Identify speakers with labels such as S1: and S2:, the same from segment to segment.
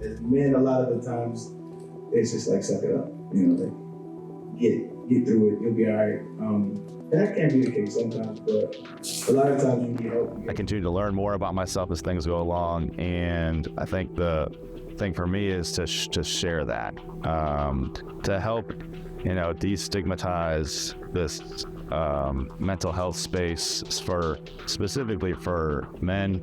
S1: as men, a lot of the times, it's just like, suck it up, like get through it, you'll be all right. That can be the case sometimes, but a lot of times you need help.
S2: I continue to learn more about myself as things go along, and I think the thing for me is to share that, to help, destigmatize this mental health space specifically for men.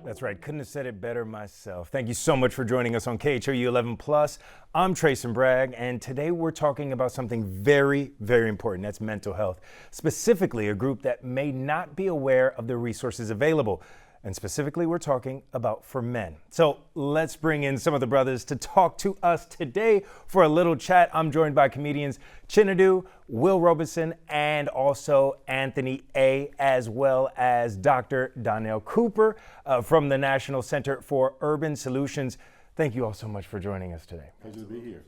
S3: That's right. Couldn't have said it better myself. Thank you so much for joining us on KHOU 11+. I'm Trayson Bragg, and today we're talking about something very, very important. That's mental health, specifically a group that may not be aware of the resources available. And specifically, we're talking about for men. So let's bring in some of the brothers to talk to us today for a little chat. I'm joined by comedians KHOU, Will Robeson, and also Anthony A., as well as Dr. Donnell Cooper from the National Center for Urban Solutions. Thank you all so much for joining us today.
S4: Pleasure to be here.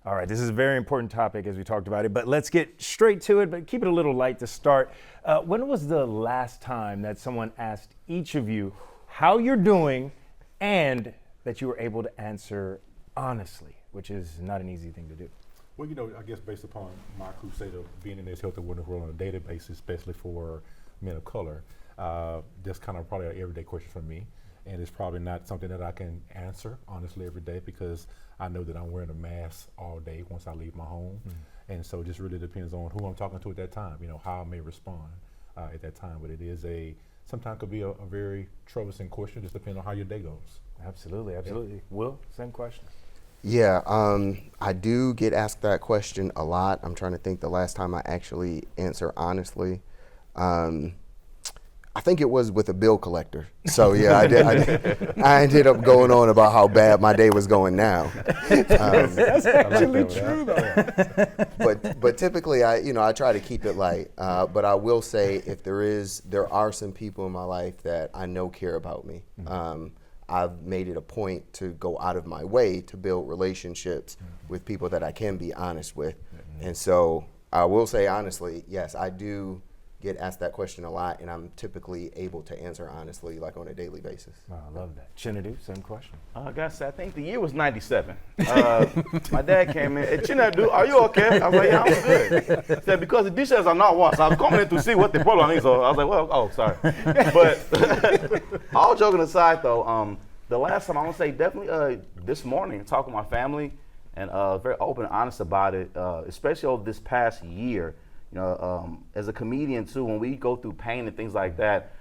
S3: All right, this is a very important topic as we talked about it, but let's get straight to it, but keep it a little light to start. When was the last time that someone asked each of you how you're doing and that you were able to answer honestly, which is not an easy thing to do?
S4: Well, I guess based upon my crusade of being in this health and wellness world on a daily basis, especially for men of color, that's kind of probably an everyday question for me. And it's probably not something that I can answer honestly every day because I know that I'm wearing a mask all day once I leave my home. And so it just really depends on who I'm talking to at that time, how I may respond at that time. But it is sometimes could be a very troublesome question, just depending on how your day goes.
S3: Absolutely.
S4: Yeah.
S3: Will, same question.
S5: Yeah, I do get asked that question a lot. I'm trying to think the last time I actually answer honestly. I think it was with a bill collector. So yeah, I ended up going on about how bad my day was going now.
S3: That's actually true though.
S5: But typically I try to keep it light. But I will say if there are some people in my life that I know care about me. I've made it a point to go out of my way to build relationships with people that I can be honest with. And so I will say honestly, yes, I do get asked that question a lot, and I'm typically able to answer honestly, like on a daily basis.
S3: Oh, I love that. KHOU, same question.
S6: I think the year was 97. My dad came in, hey, Chinedu, are you okay? I was like, yeah, I'm good. He said, because the dishes are not washed. I'm coming in to see what the problem is. So I was like, well, oh, sorry. But all joking aside, though, the last time I want to say definitely this morning, talking with my family, and very open and honest about it, especially over this past year. As a comedian too, when we go through pain and things like that,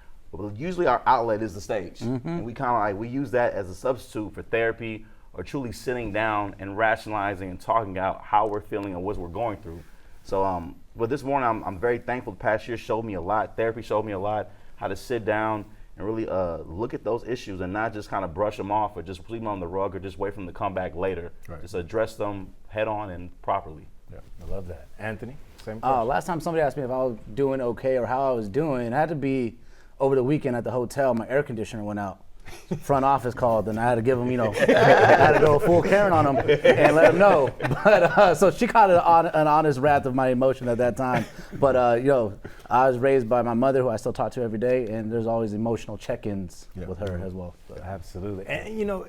S6: usually our outlet is the stage. And we kind of we use that as a substitute for therapy or truly sitting down and rationalizing and talking out how we're feeling and what we're going through. So, but this morning I'm very thankful. The past year showed me a lot. Therapy showed me a lot, how to sit down and really look at those issues and not just kind of brush them off or just leave them on the rug or just wait for them to come back later. Right. Just address them head on and properly.
S3: Yeah, I love that. Anthony? Same question.
S7: Last time somebody asked me if I was doing okay or how I was doing, it had to be over the weekend at the hotel. My air conditioner went out. Front office called, and I had to give them, I had to go full Karen on them and let them know. But so she caught an honest wrath of my emotion at that time. But I was raised by my mother, who I still talk to every day, and there's always emotional check-ins with her as well. So.
S3: Absolutely. And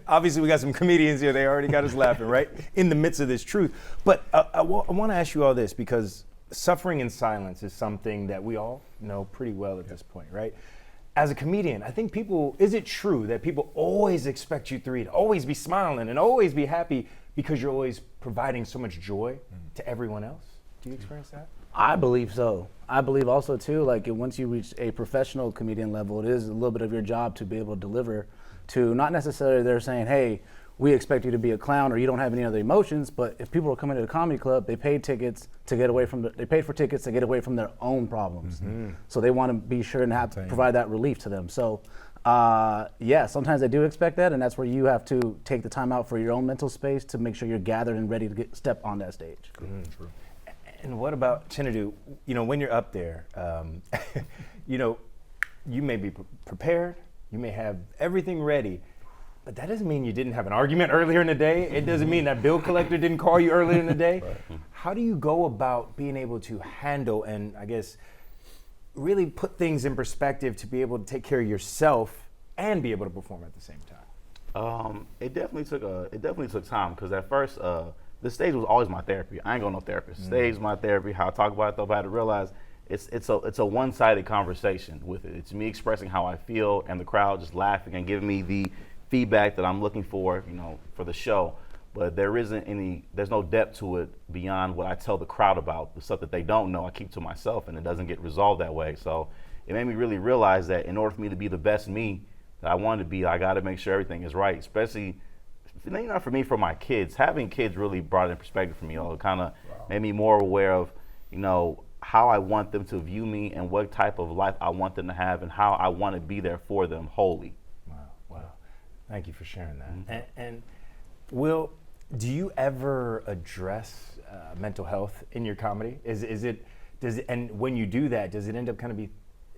S3: obviously we got some comedians here. They already got us laughing, right? In the midst of this truth. But I want to ask you all this because suffering in silence is something that we all know pretty well at this point, right? As a comedian, I think is it true that people always expect you to always be smiling and always be happy because you're always providing so much joy to everyone else? Do you experience that?
S7: I believe so. I believe also too, once you reach a professional comedian level, it is a little bit of your job to be able to deliver to not necessarily they're saying, hey, we expect you to be a clown or you don't have any other emotions, but if people are coming to the comedy club, they paid for tickets to get away from their own problems. So they want to be sure and provide that relief to them. So sometimes they do expect that, and that's where you have to take the time out for your own mental space to make sure you're gathered and ready to step on that stage.
S3: True. And what about KHOU? When you're up there, you may be prepared, you may have everything ready, but that doesn't mean you didn't have an argument earlier in the day. It doesn't mean that bill collector didn't call you earlier in the day. Right. How do you go about being able to handle and, I guess, really put things in perspective to be able to take care of yourself and be able to perform at the same time?
S6: It definitely took time, because at first the stage was always my therapy. I ain't got no therapist. Stage is my therapy. How I talk about it, though, but I had to realize it's a one-sided conversation with it. It's me expressing how I feel, and the crowd just laughing and giving me the feedback that I'm looking for, for the show. But there's no depth to it beyond what I tell the crowd about. The stuff that they don't know, I keep to myself, and it doesn't get resolved that way. So it made me really realize that in order for me to be the best me that I want to be, I got to make sure everything is right, especially not for me, for my kids. Having kids really brought it in perspective for me. It kind of made me more aware of, how I want them to view me and what type of life I want them to have and how I want to be there for them wholly.
S3: Wow. Thank you for sharing that. And Will, do you ever address mental health in your comedy? And when you do that, does it end up kind of be,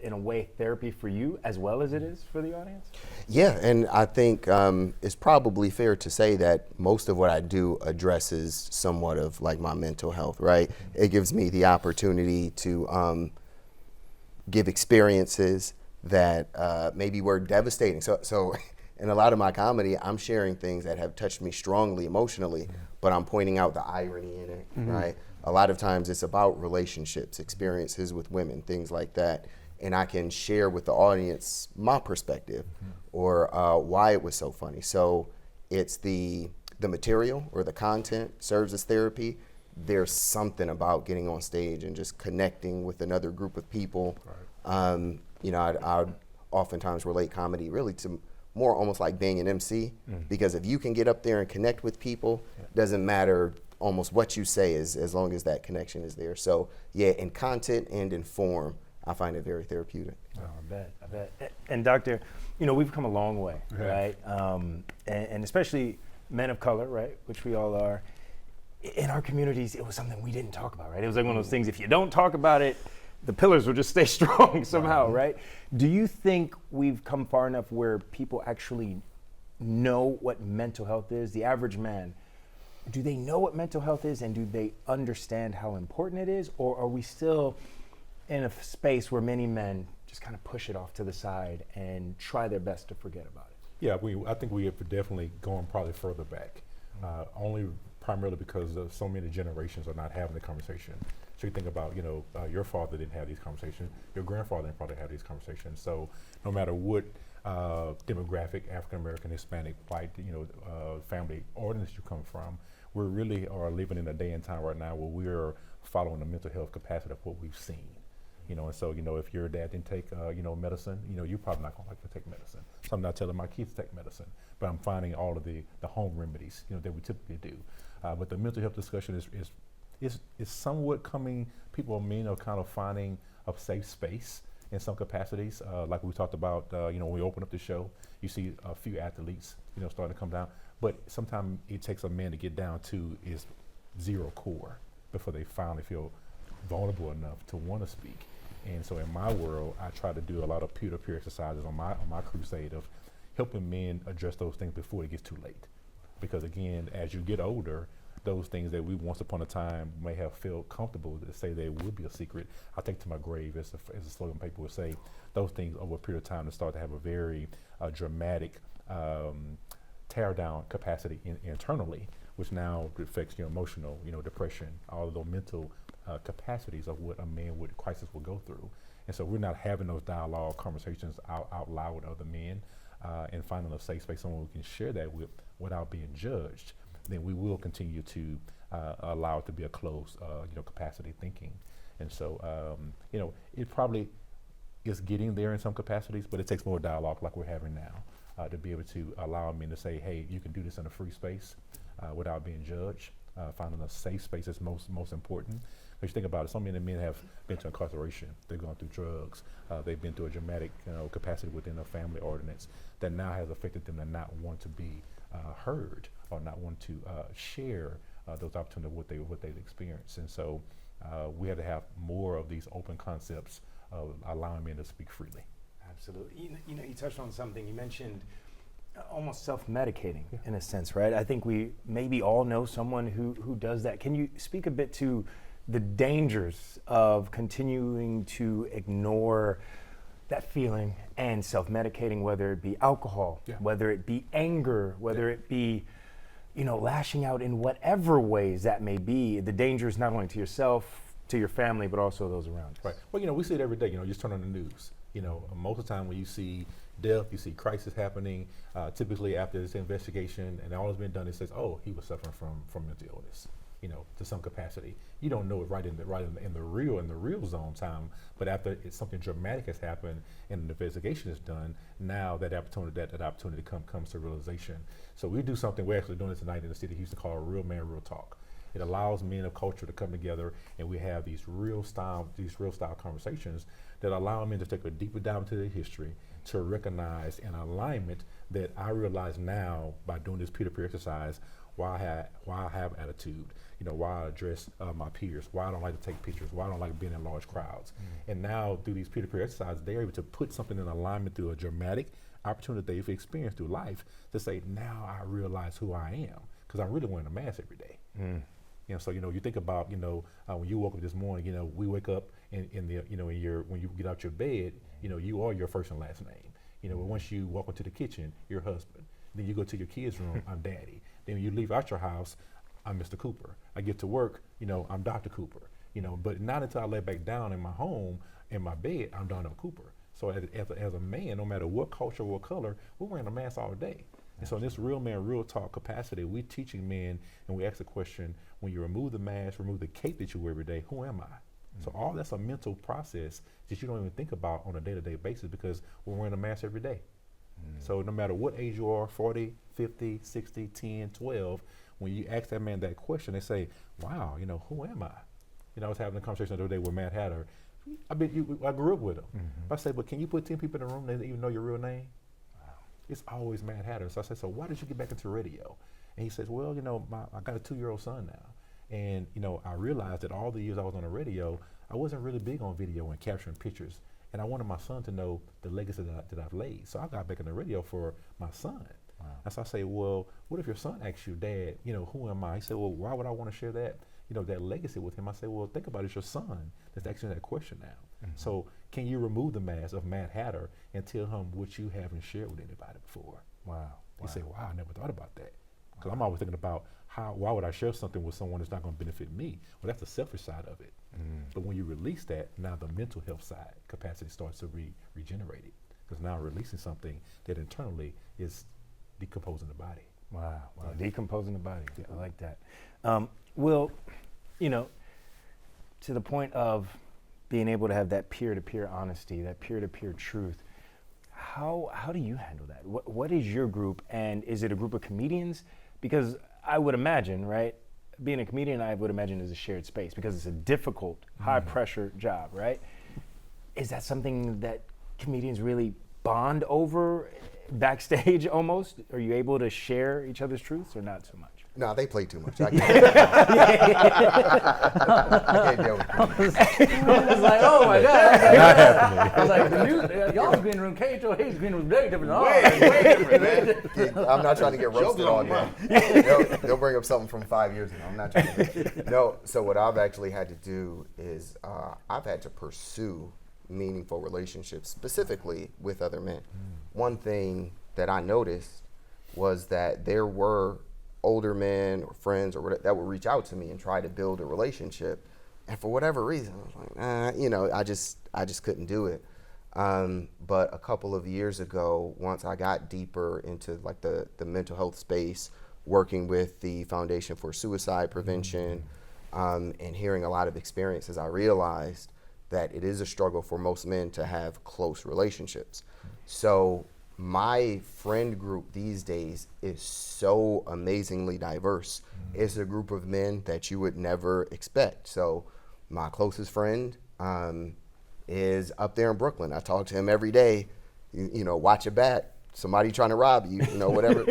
S3: in a way, therapy for you as well as it is for the audience?
S5: Yeah, and I think it's probably fair to say that most of what I do addresses somewhat of like my mental health, right? It gives me the opportunity to give experiences that maybe were devastating. So in a lot of my comedy, I'm sharing things that have touched me strongly emotionally, but I'm pointing out the irony in it, right? A lot of times it's about relationships, experiences with women, things like that. And I can share with the audience my perspective or why it was so funny. So it's the material or the content serves as therapy. There's something about getting on stage and just connecting with another group of people. Right. I oftentimes relate comedy really to more almost like being an MC, because if you can get up there and connect with people, doesn't matter almost what you say as long as that connection is there. So yeah, in content and in form, I find it very therapeutic.
S3: Oh, I bet. And Doctor, we've come a long way, right? And especially men of color, right, which we all are. In our communities, it was something we didn't talk about, right? It was like one of those things, if you don't talk about it, the pillars will just stay strong somehow, right? Do you think we've come far enough where people actually know what mental health is? The average man, do they know what mental health is, and do they understand how important it is? Or are we still in a space where many men just kind of push it off to the side and try their best to forget about it?
S4: Yeah, I think we have definitely gone probably further back, only primarily because so many generations are not having the conversation. So you think about, your father didn't have these conversations, your grandfather didn't probably have these conversations. So no matter what demographic, African American, Hispanic, white, family ordinance you come from, we really are living in a day and time right now where we're following the mental health capacity of what we've seen. And so, if your dad didn't take, medicine, you're probably not going to like to take medicine. So I'm not telling my kids to take medicine, but I'm finding all of the home remedies, that we typically do. But the mental health discussion is somewhat coming, men are kind of finding a safe space in some capacities. Like we talked about, when we open up the show, you see a few athletes, starting to come down. But sometimes it takes a man to get down to is zero core before they finally feel vulnerable enough to want to speak. And so in my world, I try to do a lot of peer-to-peer exercises on my crusade of helping men address those things before it gets too late. Because again, as you get older, those things that we once upon a time may have felt comfortable to say they would be a secret, I take to my grave, as a slogan paper would say, those things over a period of time to start to have a very dramatic tear down capacity internally, which now affects your emotional, depression, all of those mental capacities of what a man with crisis will go through. And so we're not having those dialogue conversations out loud with other men and finding a safe space, someone we can share that with without being judged. Then we will continue to allow it to be a closed, capacity thinking. And so, it probably is getting there in some capacities, but it takes more dialogue like we're having now to be able to allow men to say, hey, you can do this in a free space without being judged. Finding a safe space is most important. Because you think about it, so many men have been to incarceration, they've gone through drugs, they've been through a dramatic capacity within a family ordinance that now has affected them to not want to be heard or not want to share those opportunities what they've experienced. And so we have to have more of these open concepts of allowing men to speak freely.
S3: Absolutely. You touched on something. You mentioned almost self-medicating in a sense, right? I think we maybe all know someone who does that. Can you speak a bit to the dangers of continuing to ignore that feeling and self-medicating, whether it be alcohol, whether it be anger, whether it be, lashing out in whatever ways that may be, the danger is not only to yourself, to your family, but also those around us.
S4: Right. Well, we see it every day. You just turn on the news. Most of the time when you see death, you see crisis happening. Typically after this investigation and all has been done, it says, "Oh, he was suffering from mental illness." To some capacity. You don't know it right in the real zone time, but after something dramatic has happened and the investigation is done, now that opportunity comes to realization. So we do something, we're actually doing it tonight in the city of Houston, called Real Man, Real Talk. It allows men of culture to come together, and we have these real style conversations that allow men to take a deeper dive into their history, to recognize an alignment that I realize now by doing this peer-to-peer exercise, why I have attitude, why I address my peers, why I don't like to take pictures, why I don't like being in large crowds. And now through these peer-to-peer exercises, they're able to put something in alignment through a dramatic opportunity they've experienced through life to say, now I realize who I am, because I'm really wearing a mask every day. So you think about when you woke up this morning, we wake up when you get out your bed, you are your first and last name. Once you walk into the kitchen, your husband. Then you go to your kids' room, I'm daddy. Then when you leave out your house, I'm Mr. Cooper. I get to work, I'm Dr. Cooper. But not until I lay back down in my home, in my bed, I'm Donald Cooper. So as a man, no matter what culture or what color, we're wearing a mask all day. And so in this real man, real talk capacity, we're teaching men, and we ask the question, when you remove the mask, remove the cape that you wear every day, who am I? So all that's a mental process that you don't even think about on a day-to-day basis, because we're wearing a mask every day. So no matter what age you are, 40, 50, 60, 10, 12, when you ask that man that question, they say, wow, who am I? I was having a conversation the other day with Matt Hatter. I grew up with him. I say, but can you put 10 people in the room that even know your real name? Wow. It's always Matt Hatter. So I said, so why did you get back into radio? And he says, well, I got a 2-year-old son now. And, I realized that all the years I was on the radio, I wasn't really big on video and capturing pictures. And I wanted my son to know the legacy that I've laid. So I got back in the radio for my son. Wow. And so I say, well, what if your son asks you, Dad, who am I? He said, well, why would I want to share that, that legacy with him? I say, well, think about it. It's your son that's asking that question now. So can you remove the mask of Matt Hatter and tell him what you haven't shared with anybody before?
S3: Wow.
S4: He said, wow, I never thought about that. Because I'm always thinking about why would I share something with someone that's not going to benefit me? Well, that's the selfish side of it. But when you release that, now the mental health side capacity starts to regenerate it. Because now releasing something that internally is decomposing the body.
S3: Wow. Decomposing the body. Yeah. I like that. Will, to the point of being able to have that peer-to-peer honesty, that peer-to-peer truth, how do you handle that? What is your group, and is it a group of comedians? Because I would imagine, right, being a comedian, I would imagine is a shared space because it's a difficult, high-pressure job, right? Is that something that comedians really bond over backstage almost? Are you able to share each other's truths or not so much?
S5: No, they play too much. I can't, I can't deal with it.
S7: I was like, oh my God.
S4: Not happening.
S7: I was like, the news, y'all's green room, KHOU's green room, very different.
S6: Way different, man.
S5: Yeah, I'm not trying to get roasted on that. They'll bring up something from 5 years ago. I'm not trying to. No, so what I've actually had to do is I've had to pursue meaningful relationships, specifically with other men. One thing that I noticed was that there were older men or friends or whatever that would reach out to me and try to build a relationship, and for whatever reason, I was like, I just couldn't do it. But a couple of years ago, once I got deeper into like the mental health space, working with the Foundation for Suicide Prevention, and hearing a lot of experiences, I realized that it is a struggle for most men to have close relationships. So my friend group these days is so amazingly diverse. It's a group of men that you would never expect. So my closest friend is up there in Brooklyn. I talk to him every day, watch your back, somebody trying to rob you, whatever.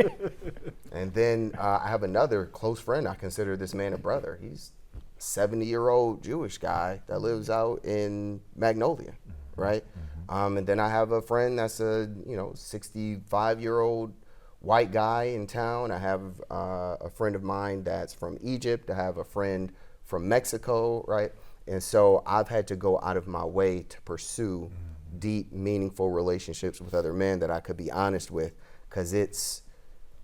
S5: And then I have another close friend. I consider this man a brother. He's a 70-year-old Jewish guy that lives out in Magnolia, right? And then I have a friend that's a 65-year-old white guy in town. I have a friend of mine that's from Egypt. I have a friend from Mexico, right? And so I've had to go out of my way to pursue deep, meaningful relationships with other men that I could be honest with, because it's,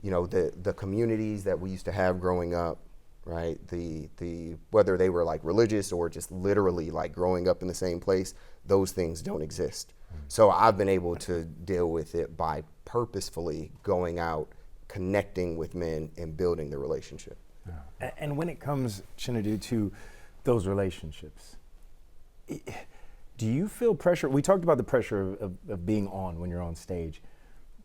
S5: you know, the communities that we used to have growing up, right? The whether they were like religious or just literally like growing up in the same place, those things don't exist. So I've been able to deal with it by purposefully going out, connecting with men, and building the relationship.
S3: And when it comes, Chinadu, to those relationships, do you feel pressure? We talked about the pressure of being on when you're on stage.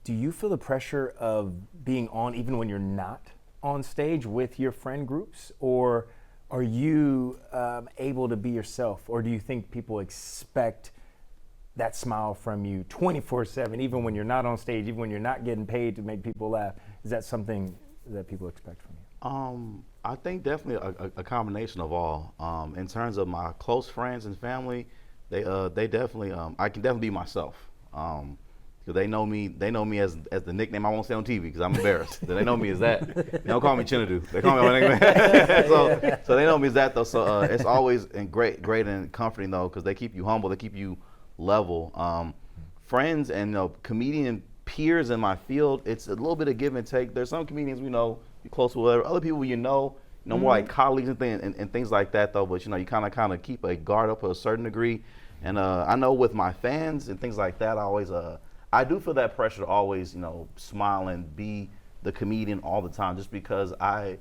S3: Do you feel the pressure of being on even when you're not on stage with your friend groups? Or are you able to be yourself? Or do you think people expect that smile from you 24/7, even when you're not on stage, even when you're not getting paid to make people laugh? Is that something that people expect from you?
S6: I think definitely a combination of all. In terms of my close friends and family, they definitely, I can definitely be myself. Cause they know me as the nickname I won't say on TV because I'm embarrassed. They know me as that. They don't call me Chinadu. They call me my nickname. so they know me as that though. So it's always great and comforting though, because they keep you humble. They keep you level. Friends and comedian peers in my field, it's a little bit of give and take. There's some comedians we know you're close with, whatever. Other people you know more like colleagues and things like that though. But you kind of keep a guard up to a certain degree. And I know with my fans and things like that, I do feel that pressure to always smile and be the comedian all the time, just because I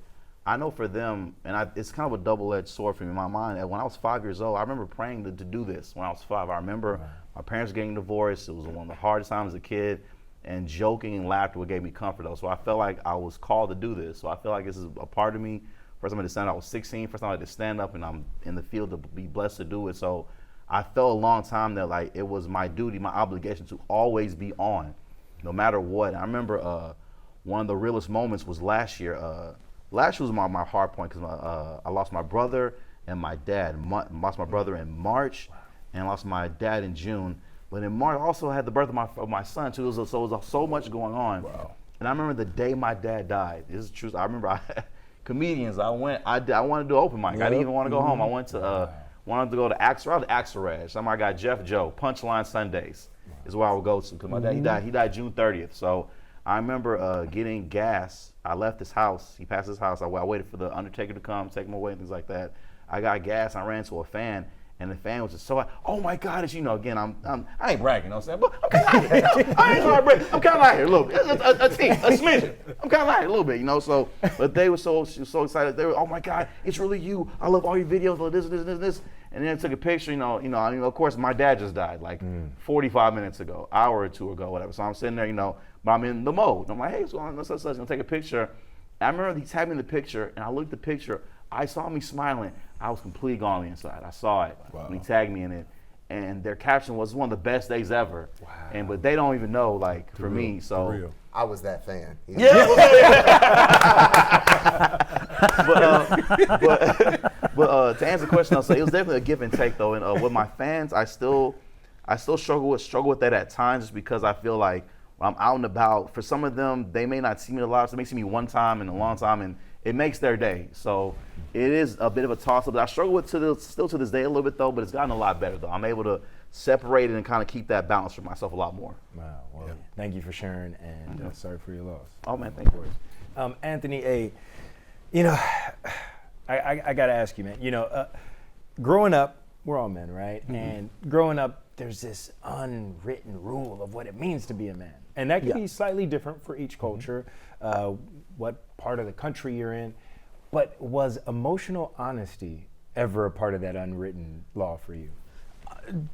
S6: know for them, and it's kind of a double-edged sword for me in my mind. When I was 5 years old, I remember praying to do this when I was 5. I remember my parents getting divorced. It was one of the hardest times as a kid, and joking and laughter what gave me comfort though. So I felt like I was called to do this. So I feel like this is a part of me. First time I had to stand up, I was 16. First time I had to stand up, and I'm in the field to be blessed to do it. So I felt a long time that like it was my duty, my obligation to always be on, no matter what. I remember one of the realest moments was last year. Last year was my hard point because I lost my brother and my dad. Lost my brother in March, and I lost my dad in June. But in March, I also had the birth of my son too. So it was so much going on. Wow. And I remember the day my dad died. This is true. I remember comedians. I wanted to do open mic. Yep. I didn't even want to go home. I went to. Wanted to go to Axelrad. Somebody got Jeff Joe, Punchline Sundays is where I would go to because my dad, he died June 30th. So I remember getting gas. I left his house. He passed his house. I waited for the Undertaker to come, take him away and things like that. I got gas. I ran to a fan. And the fan was just so, oh my God, it's, again, I ain't bragging, you know what I'm saying? But I'm kind of out here. I ain't trying to brag. I'm kind of out here a little bit. A smidgen. I'm kind of out here a little bit, so, but they were so excited. They were, oh my God, it's really you. I love all your videos, this. And then I took a picture, of course, my dad just died like 45 minutes ago, hour or two ago, whatever. So I'm sitting there, but I'm in the mode. And I'm like, hey, what's going on? Such. I'm going to take a picture. And I remember he tagged me in the picture, and I looked at the picture. I saw me smiling. I was completely gone on the inside. I saw it when he tagged me in it. And their caption was one of the best days ever. Wow. But they don't even know, like, for me. So
S5: I was that fan.
S6: Yeah. but to answer the question, I'll say it was definitely a give and take though. And with my fans, I still struggle with that at times, just because I feel like when I'm out and about, for some of them, they may not see me a lot. So they may see me one time in a long time, and it makes their day. So it is a bit of a toss-up. I struggle with still to this day a little bit though, but it's gotten a lot better though. I'm able to separate it and kind of keep that balance for myself a lot more.
S3: Wow. Well, thank you for sharing, and sorry for your loss.
S6: Oh man, thank you.
S3: Anthony, I got to ask you, man, growing up, we're all men, right? Mm-hmm. And growing up, there's this unwritten rule of what it means to be a man. And that can be slightly different for each culture, what part of the country you're in. But was emotional honesty ever a part of that unwritten law for you?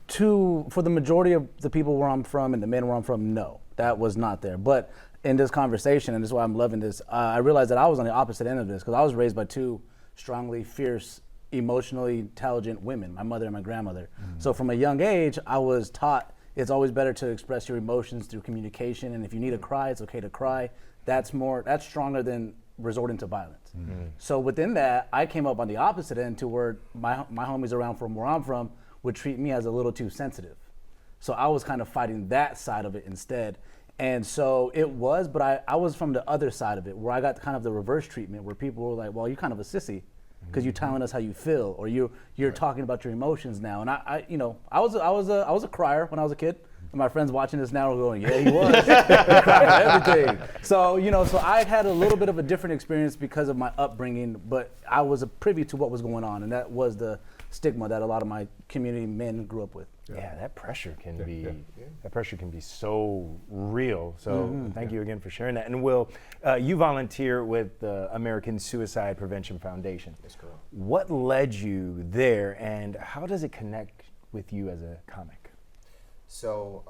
S7: For the majority of the people where I'm from and the men where I'm from, no, that was not there. But in this conversation, and this is why I'm loving this, I realized that I was on the opposite end of this, because I was raised by two strongly, fierce, emotionally intelligent women, my mother and my grandmother. So from a young age, I was taught it's always better to express your emotions through communication, and if you need to cry, it's okay to cry. That's stronger than resorting to violence. So within that, I came up on the opposite end to where my homies around from where I'm from would treat me as a little too sensitive. So I was kind of fighting that side of it instead. And so it was, but I was from the other side of it, where I got kind of the reverse treatment, where people were like, well, you're kind of a sissy. because you're telling us how you feel, or you're talking about your emotions now. And I was a crier when I was a kid. And my friends watching this now are going, yeah, he was. He cried about everything. So, so I had a little bit of a different experience because of my upbringing, but I was privy to what was going on, and that was the stigma that a lot of my community men grew up with.
S3: Yeah, that pressure can be so real. So thank you again for sharing that. And Will, you volunteer with the American Suicide Prevention Foundation.
S5: That's correct.
S3: What led you there, and how does it connect with you as a comic?
S5: So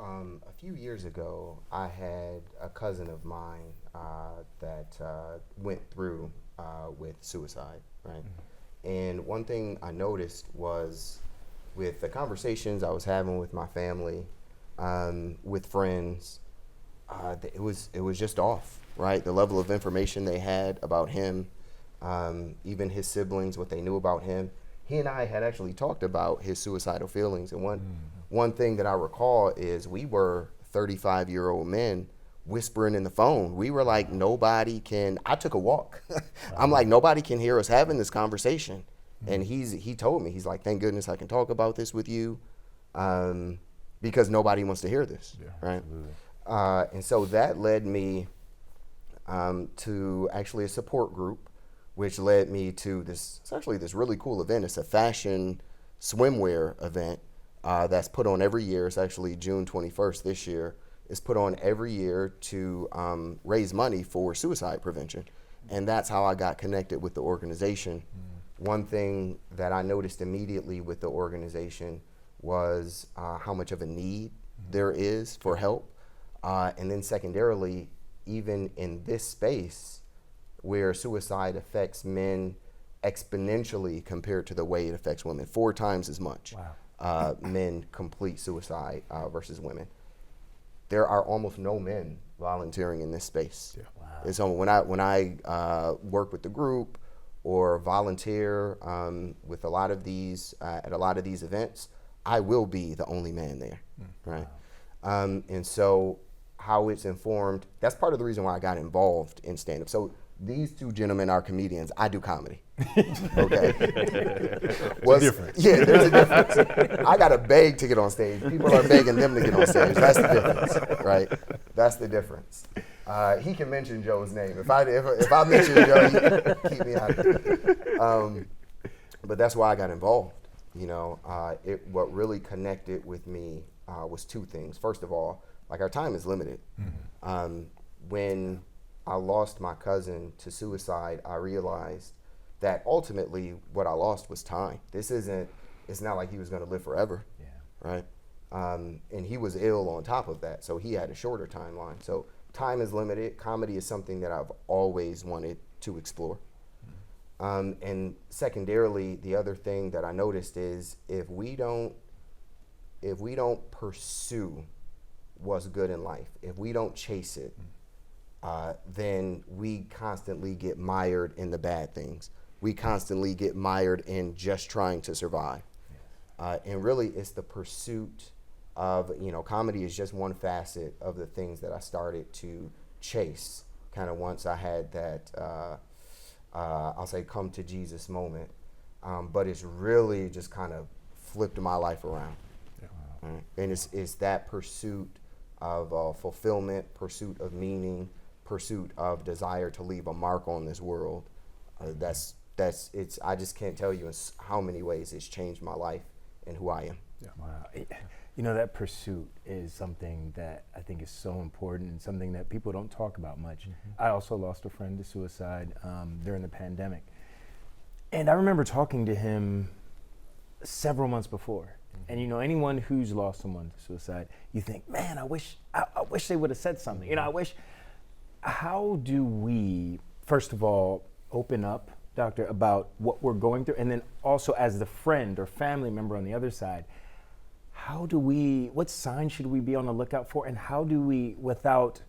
S5: a few years ago, I had a cousin of mine that went through with suicide, right? And one thing I noticed was with the conversations I was having with my family, with friends, it was just off, right? The level of information they had about him, even his siblings, what they knew about him. He and I had actually talked about his suicidal feelings, and one thing that I recall is we were 35-year-old men whispering in the phone. We were like, I took a walk. I'm like, nobody can hear us having this conversation. And he told me, he's like, thank goodness I can talk about this with you, because nobody wants to hear this, right? And so that led me to actually a support group, which led me to this really cool event. It's a fashion swimwear event that's put on every year. It's actually June 21st this year. It's put on every year to raise money for suicide prevention. And that's how I got connected with the organization. One thing that I noticed immediately with the organization was how much of a need there is for help. And then secondarily, even in this space where suicide affects men exponentially compared to the way it affects women, 4 times as much. Wow. Men complete suicide versus women. There are almost no men volunteering in this space. Yeah. Wow. And so when I work with the group or volunteer with a lot of these at a lot of these events, I will be the only man there, right? Wow. And so how it's informed, that's part of the reason why I got involved in stand-up. So these 2 gentlemen are comedians. I do comedy. Okay.
S4: There's a difference.
S5: Yeah, there's a difference. I gotta beg to get on stage. People are begging them to get on stage. That's the difference, right? That's the difference. He can mention Joe's name. If I mention Joe, he can keep me out of it. But that's why I got involved. What really connected with me was 2 things. First of all, like, our time is limited. When I lost my cousin to suicide, I realized that ultimately what I lost was time. It's not like he was gonna live forever, right? And he was ill on top of that, so he had a shorter timeline. So time is limited. Comedy is something that I've always wanted to explore. And secondarily, the other thing that I noticed is if we don't pursue what's good in life, if we don't chase it, then we constantly get mired in the bad things. We constantly get mired in just trying to survive. And really, it's the pursuit of, comedy is just one facet of the things that I started to chase kind of once I had that, I'll say, come to Jesus moment. But it's really just kind of flipped my life around. Right? And it's that pursuit of fulfillment, pursuit of meaning, pursuit of desire to leave a mark on this world. I just can't tell you in how many ways it's changed my life and who I am.
S3: Yeah. Wow. That pursuit is something that I think is so important and something that people don't talk about much. I also lost a friend to suicide during the pandemic. And I remember talking to him several months before. And anyone who's lost someone to suicide, you think, man, I wish they would have said something. How do we, first of all, open up, doctor, about what we're going through, and then also as the friend or family member on the other side, what signs should we be on the lookout for, and how do we, without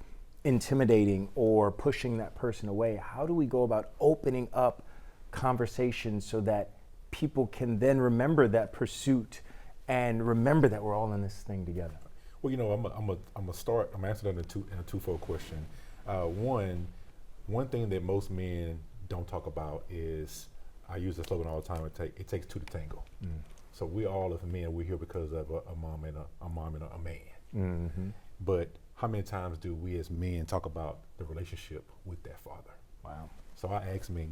S3: intimidating or pushing that person away, how do we go about opening up conversations so that people can then remember that pursuit and remember that we're all in this thing together?
S4: Well, I'm answering that in a twofold question. One thing that most men don't talk about is I use the slogan all the time. It takes two to tango. So we all as men, we're here because of a mom and a man.
S3: Mm-hmm.
S4: But how many times do we as men talk about the relationship with that father?
S3: Wow.
S4: So I ask men,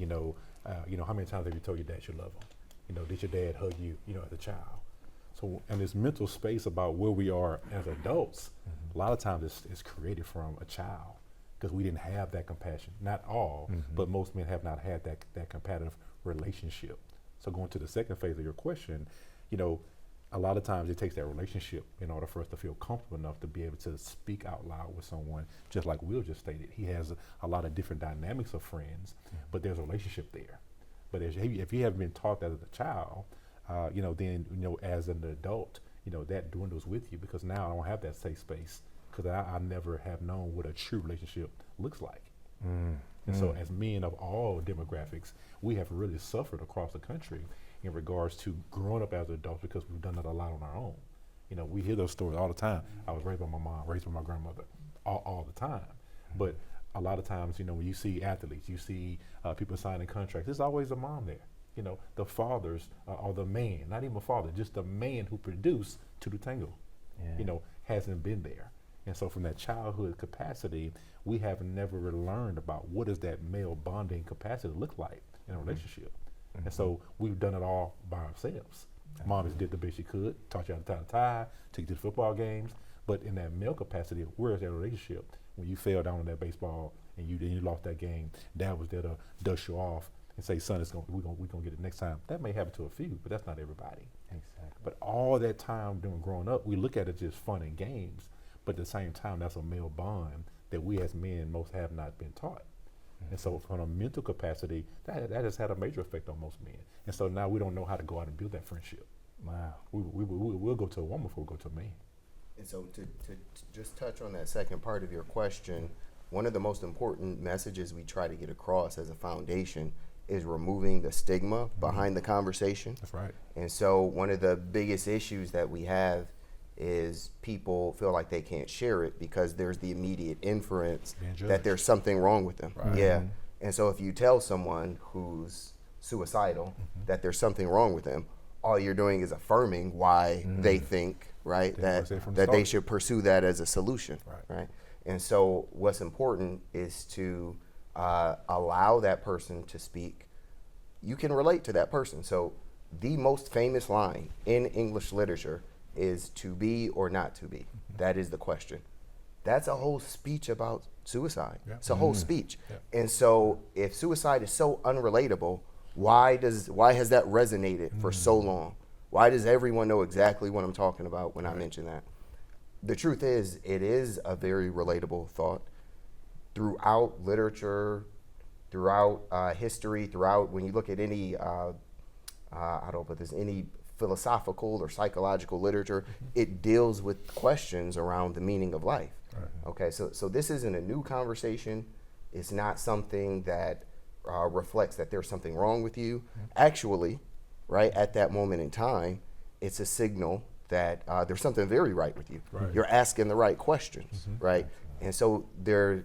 S4: how many times have you told your dad you love him? Did your dad hug you, as a child? So in this mental space about where we are as adults, a lot of times it's created from a child because we didn't have that compassion. Not all, but most men have not had that competitive relationship. So going to the second phase of your question, a lot of times it takes that relationship in order for us to feel comfortable enough to be able to speak out loud with someone, just like Will just stated. He has a lot of different dynamics of friends, but there's a relationship there. But if you haven't been taught that as a child, then as an adult, that dwindles with you because now I don't have that safe space because I never have known what a true relationship looks like. And so as men of all demographics, we have really suffered across the country in regards to growing up as adults because we've done that a lot on our own. We hear those stories all the time. I was raised by my mom, raised by my grandmother, all the time. But a lot of times, when you see athletes, you see people signing contracts, there's always a mom there. The fathers or the man, not even a father, just the man who produced to the tango, hasn't been there. And so from that childhood capacity, we have never really learned about what does that male bonding capacity look like in a relationship. And so we've done it all by ourselves. Mom just did the best she could, taught you how to tie a tie, took you to the football games. But in that male capacity, where's that relationship? When you fell down on that baseball and you lost that game, dad was there to dust you off and say, son, we're gonna get it next time. That may happen to a few, but that's not everybody.
S3: Exactly.
S4: But all that time during growing up, we look at it just fun and games. But at the same time, that's a male bond that we as men most have not been taught. And so from a mental capacity, that has had a major effect on most men. And so now we don't know how to go out and build that friendship.
S3: Wow.
S4: We'll go to a woman before we go to a man.
S5: And so to just touch on that second part of your question, one of the most important messages we try to get across as a foundation is removing the stigma behind the conversation.
S4: That's right.
S5: And so one of the biggest issues that we have is people feel like they can't share it because there's the immediate inference that there's something wrong with them.
S4: Right.
S5: Yeah. And so if you tell someone who's suicidal that there's something wrong with them, all you're doing is affirming why they think, right, that they should pursue that as a solution, right? And so what's important is to allow that person to speak. You can relate to that person. So the most famous line in English literature is to be or not to be. That is the question. That's a whole speech about suicide. Yeah. It's a whole speech. Yeah. And so if suicide is so unrelatable, why has that resonated for so long? Why does everyone know exactly what I'm talking about when I mention that? The truth is, it is a very relatable thought. Throughout literature, throughout history, throughout when you look at any, any philosophical or psychological literature, it deals with questions around the meaning of life. Right. Okay, so this isn't a new conversation. It's not something that reflects that there's something wrong with you. Actually, right at that moment in time, it's a signal that there's something very right with you. Right. You're asking the right questions, right? And so there's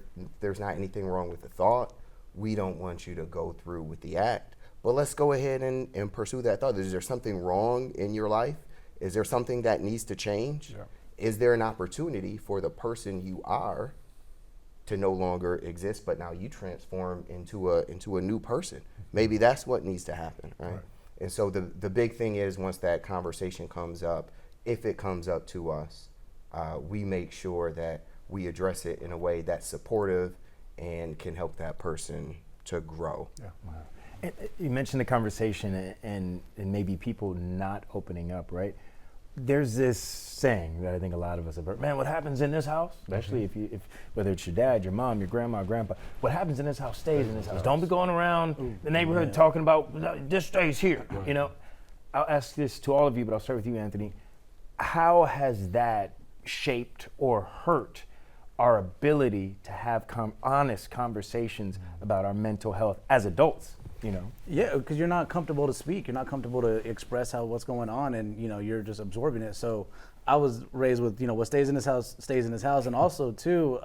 S5: not anything wrong with the thought. We don't want you to go through with the act. But let's go ahead and pursue that thought. Is there something wrong in your life? Is there something that needs to change? Yeah. Is there an opportunity for the person you are to no longer exist, but now you transform into a new person? Maybe that's what needs to happen, right? And so the big thing is once that conversation comes up, if it comes up to us, we make sure that we address it in a way that's supportive and can help that person to grow. Yeah.
S3: Wow. And you mentioned the conversation and maybe people not opening up, right? There's this saying that I think a lot of us have heard, man, what happens in this house, especially if whether it's your dad, your mom, your grandma, grandpa, what happens in this house stays in this house. Don't be going around the neighborhood talking about this stays here, you know? I'll ask this to all of you, but I'll start with you, Anthony. How has that shaped or hurt our ability to have honest conversations about our mental health as adults? you know.
S7: Yeah, because you're not comfortable to speak. You're not comfortable to express what's going on, and you're just absorbing it. So I was raised with what stays in this house stays in this house, and also too,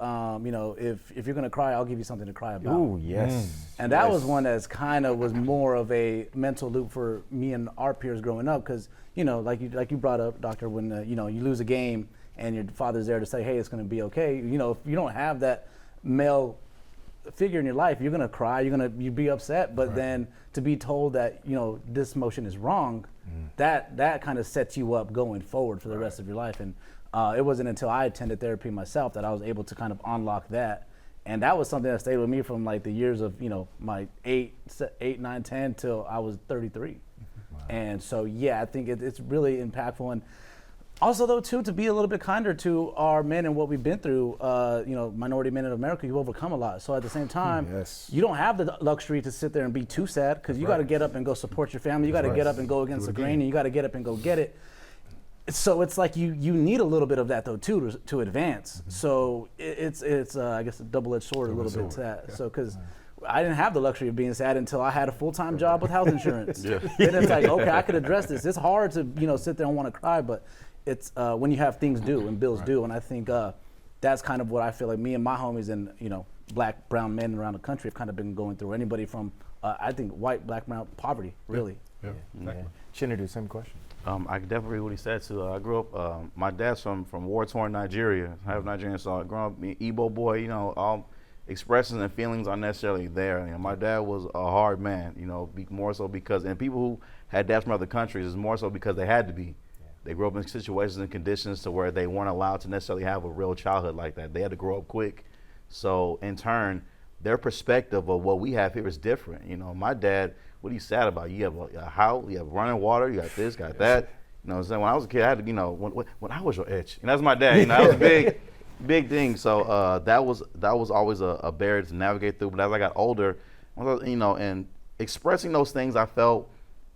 S7: if you're gonna cry, I'll give you something to cry about.
S3: Ooh, yes.
S7: And that was one that's kind of was more of a mental loop for me and our peers growing up, because like you brought up, Doctor, when you lose a game and your father's there to say, hey, it's gonna be okay. If you don't have that male figure in your life, you're gonna cry, you'd be upset, but then to be told that this motion is wrong, that kind of sets you up going forward for the rest of your life. And it wasn't until I attended therapy myself that I was able to kind of unlock that, and that was something that stayed with me from like the years of my 8, 9, 10 till I was 33. And so I think it's really impactful. And also, though, too, to be a little bit kinder to our men and what we've been through, minority men in America, you overcome a lot. So at the same time, you don't have the luxury to sit there and be too sad, because you got to get up and go support your family. You got to get up and go against the grain, and you got to get up and go get it. So it's like you need a little bit of that, though, too, to advance. So it's I guess, a double-edged sword a little bit to that. So because I didn't have the luxury of being sad until I had a full-time job with health insurance. Then it's like, okay, I could address this. It's hard to sit there and want to cry, but it's when you have things due and bills due, and I think that's kind of what I feel like me and my homies and black, brown men around the country have kind of been going through. Anybody from I think white, black, brown, poverty, really.
S3: Chinadu, same question.
S6: I can definitely agree with what he said too. I grew up. My dad's from war-torn Nigeria. I have Nigerian, so I grew up being Igbo boy. All expressions and feelings aren't necessarily there. My dad was a hard man. More so because, and people who had dads from other countries is more so because they had to be. They grew up in situations and conditions to where they weren't allowed to necessarily have a real childhood like that. They had to grow up quick. So in turn, their perspective of what we have here is different. My dad, what he's sad about, you have a house, you have running water, you got this, got that. What I'm saying? When I was a kid, I had to, when I was your itch. And that's my dad. That was a big thing. So that was always a barrier to navigate through. But as I got older, and expressing those things, I felt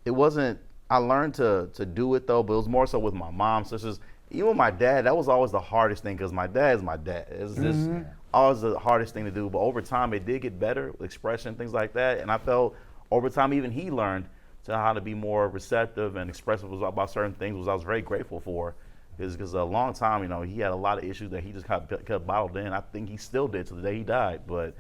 S6: it wasn't, I learned to do it though, but it was more so with my mom, sisters. Even with my dad, that was always the hardest thing, because my dad is my dad. It's just always the hardest thing to do. But over time, it did get better with expression, things like that. And I felt over time, even he learned how to be more receptive and expressive about certain things, which I was very grateful for. Because a long time, he had a lot of issues that he just kept bottled in. I think he still did to the day he died. But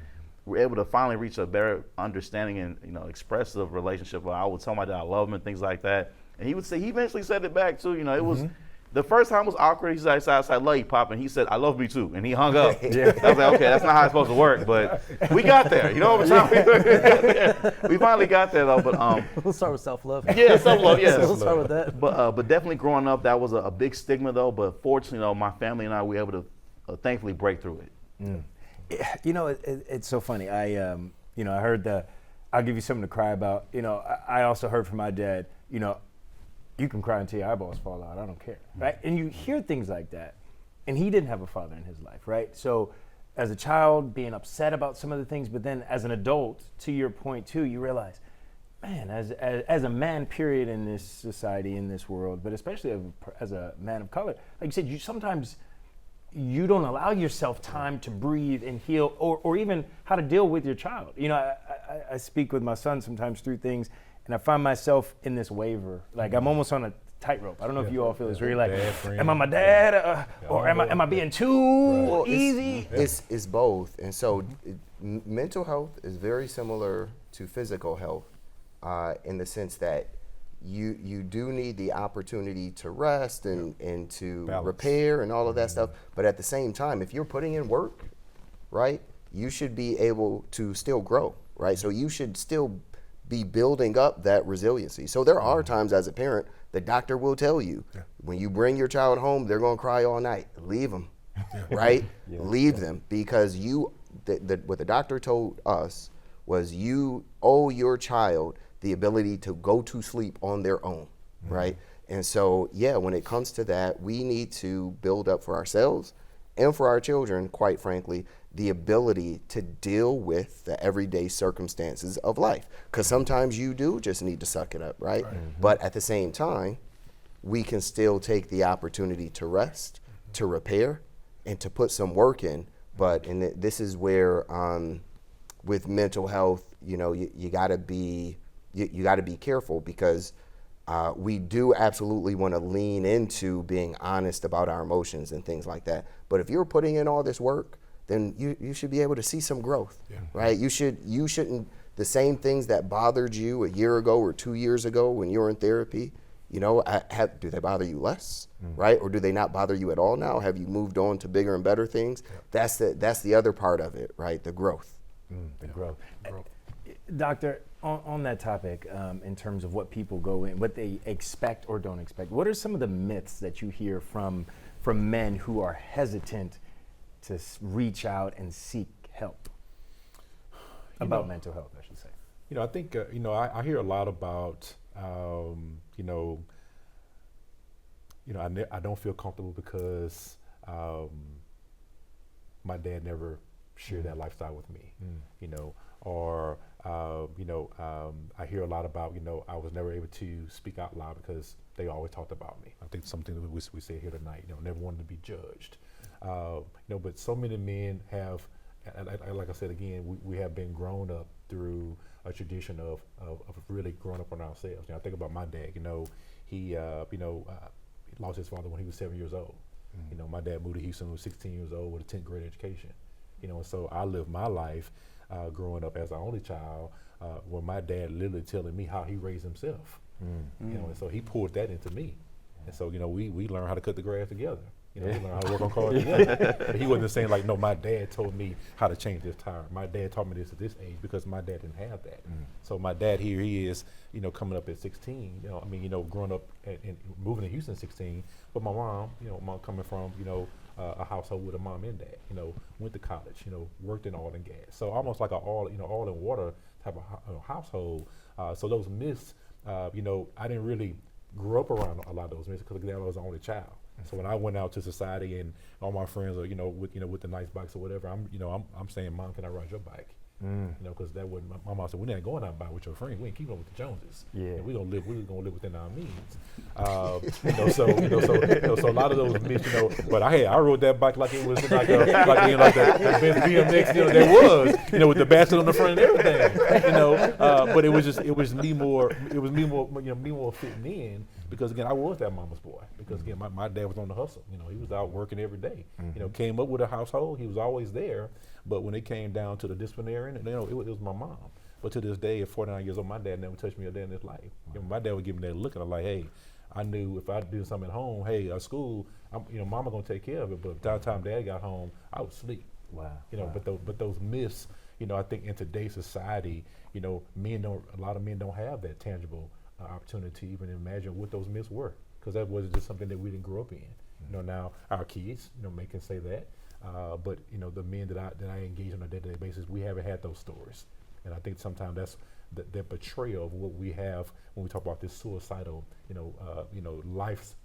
S6: we're able to finally reach a better understanding and expressive relationship where I would tell my dad I love him and things like that, and he would say, he eventually said it back too. It was the first time was awkward. He said, I love you, Pop, and he said, I love me too, and he hung up. I was like, okay, that's not how it's supposed to work, but we got there. Over time we finally got there though. But
S7: we'll start with self-love.
S6: Yeah, self-love. Yeah,
S7: we'll start with that.
S6: But definitely growing up, that was a big stigma though. But fortunately, my family and I were able to thankfully break through it.
S3: It's so funny. I heard I'll give you something to cry about. I also heard from my dad, you can cry until your eyeballs fall out. I don't care, right? And you hear things like that. And he didn't have a father in his life, right? So as a child, being upset about some of the things, but then as an adult, to your point too, you realize, man, as a man, period, in this society, in this world, but especially as a man of color, like you said, sometimes you don't allow yourself time to breathe and heal, or even how to deal with your child. I speak with my son sometimes through things, and I find myself in this waver. Like I'm almost on a tightrope. I don't know if you all feel this. Where you're like, am I my dad, or am I being too easy?
S5: It's both, and so mental health is very similar to physical health, in the sense that you do need the opportunity to rest and to repair and all of that stuff. But at the same time, if you're putting in work, right, you should be able to still grow, right? So you should still be building up that resiliency. So there are times as a parent, the doctor will tell you, when you bring your child home, they're gonna cry all night. Leave them, right? Leave them, because what the doctor told us was you owe your child the ability to go to sleep on their own, right? And so, when it comes to that, we need to build up for ourselves and for our children, quite frankly, the ability to deal with the everyday circumstances of life. Because sometimes you do just need to suck it up, right? But at the same time, we can still take the opportunity to rest, to repair, and to put some work in. But this is where with mental health, you got to be you got to be careful, because we do absolutely want to lean into being honest about our emotions and things like that. But if you're putting in all this work, then you should be able to see some growth, right? You shouldn't, the same things that bothered you a year ago or 2 years ago when you were in therapy, do they bother you less, right? Or do they not bother you at all now? Have you moved on to bigger and better things? That's the other part of it, right? The growth.
S3: The growth. Doctor, on that topic, in terms of what people go in, what they expect or don't expect, what are some of the myths that you hear from men who are hesitant to reach out and seek help about mental health, I should say?
S4: I think, I hear a lot about, I don't feel comfortable because my dad never shared that lifestyle with me, or I hear a lot about, I was never able to speak out loud because they always talked about me. I think something that we say here tonight, never wanted to be judged. But so many men have, like I said again, we have been grown up through a tradition of really growing up on ourselves. I think about my dad. He lost his father when he was 7 years old. My dad moved to Houston when he was 16 years old with a 10th grade education. And so I lived my life growing up as the only child, where my dad literally telling me how he raised himself. And so he poured that into me. And so we learned how to cut the grass together. We learned how to work on cars together. But he wasn't saying like, no, my dad told me how to change this tire. My dad taught me this at this age, because my dad didn't have that. So my dad, here he is, coming up at 16. Growing up and moving to Houston at 16. But my mom, mom coming from a household with a mom and dad. Went to college. Worked in oil and gas. So almost like oil and water type of household. So those myths, I didn't really grow up around a lot of those myths because I was the only child. So when I went out to society and all my friends are, with the nice bikes or whatever, I'm saying, Mom, can I ride your bike? Because that wasn't, my mom said, we're not going out and buy with your friends. We ain't keeping up with the Joneses. And we're gonna live within our means. So a lot of those myths, but I rode that bike like it was like the BMX, there was, with the basket on the front and everything, but it was me more fitting in, because again, I was that mama's boy, because again, my dad was on the hustle. He was out working every day. Came up with a household, he was always there. But when it came down to the disciplinarian, it was my mom. But to this day, at 49 years old, my dad never touched me a day in his life. My dad would give me that look, and I'm like, hey, I knew if I did something at home, hey, at school, mama gonna take care of it. But by the time dad got home, I would sleep.
S3: Wow.
S4: But those myths, I think in today's society, a lot of men don't have that tangible opportunity to even imagine what those myths were, because that wasn't just something that we didn't grow up in. Now our kids, may can say that. But the men that I engage on a day-to-day basis, we haven't had those stories, and I think sometimes that's the betrayal of what we have when we talk about this suicidal, life's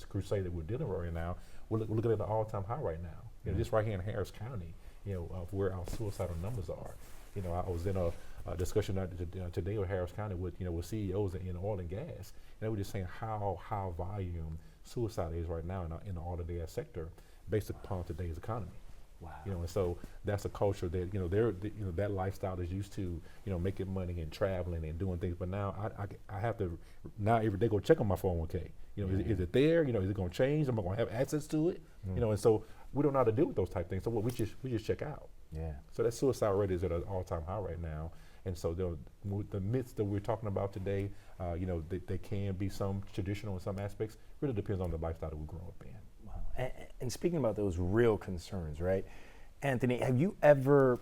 S4: crusade that we're dealing with right now. We're looking at an all-time high right now. Just right here in Harris County, of where our suicidal numbers are. I was in a discussion today with Harris County with CEOs in oil and gas, and they were just saying how high volume suicide is right now in the oil and gas sector, based upon today's economy. Wow. And so that's a culture that that lifestyle is used to making money and traveling and doing things. But now I have to every day go check on my 401k. Is it there? Is it going to change? Am I going to have access to it? And so we don't know how to deal with those type of things. So we just check out. Yeah. So that suicide rate is at an all-time high right now. And so the myths that we're talking about today, they can be some traditional in some aspects. Really depends on the lifestyle that we grow up in.
S3: And speaking about those real concerns, right? Anthony, have you ever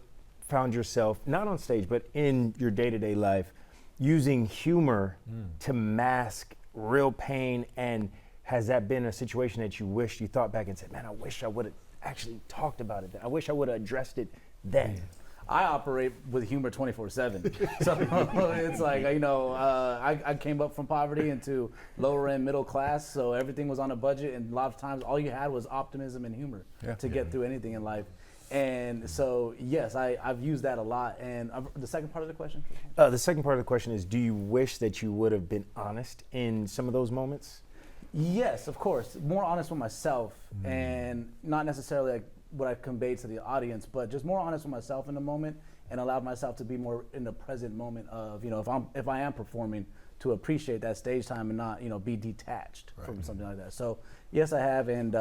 S3: found yourself, not on stage, but in your day-to-day life, using humor to mask real pain? And has that been a situation that you wished you thought back and said, man, I wish I would have actually talked about it then. I wish I would have addressed it then.
S7: I operate with humor 24/7. So it's like, I came up from poverty into lower end middle class, so everything was on a budget, and a lot of times all you had was optimism and humor to get through anything in life. And so, yes, I've used that a lot. And the second part of the question?
S3: The second part of the question is, do you wish that you would have been honest in some of those moments?
S7: Yes, of course. More honest with myself, and not necessarily like what I've conveyed to the audience, but just more honest with myself in the moment, and allow myself to be more in the present moment of, if I am performing, to appreciate that stage time and not, be detached from something like that. So yes, I have, and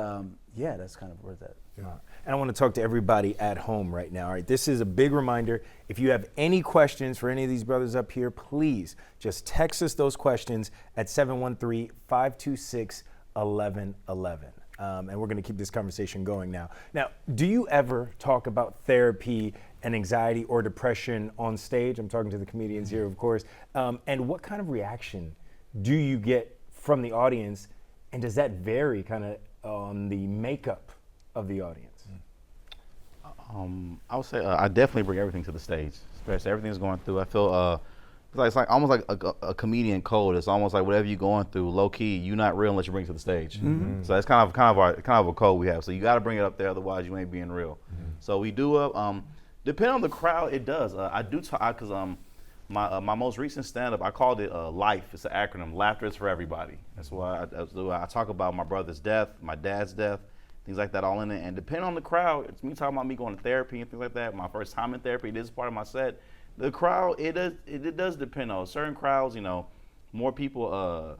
S7: that's kind of where that.
S3: And I want to talk to everybody at home right now. All right, this is a big reminder. If you have any questions for any of these brothers up here, please just text us those questions at 713-526-1111. And we're going to keep this conversation going now. Now, do you ever talk about therapy and anxiety or depression on stage? I'm talking to the comedians here, of course. And what kind of reaction do you get from the audience? And does that vary kind of on the makeup of the audience?
S6: I would say I definitely bring everything to the stage, especially everything's going through. I feel it's like almost like a comedian code. It's almost like whatever you're going through, low key, you're not real unless you bring it to the stage. Mm-hmm. So that's kind of a code we have. So you got to bring it up there, otherwise you ain't being real. Mm-hmm. So we do depending on the crowd, it does. I do talk because my most recent stand-up, I called it LIFE. It's an acronym. Laughter is for everybody. That's why I talk about my brother's death, my dad's death, things like that all in it. And depending on the crowd, it's me talking about me going to therapy and things like that. My first time in therapy, this is part of my set. The crowd, it does depend on certain crowds. More people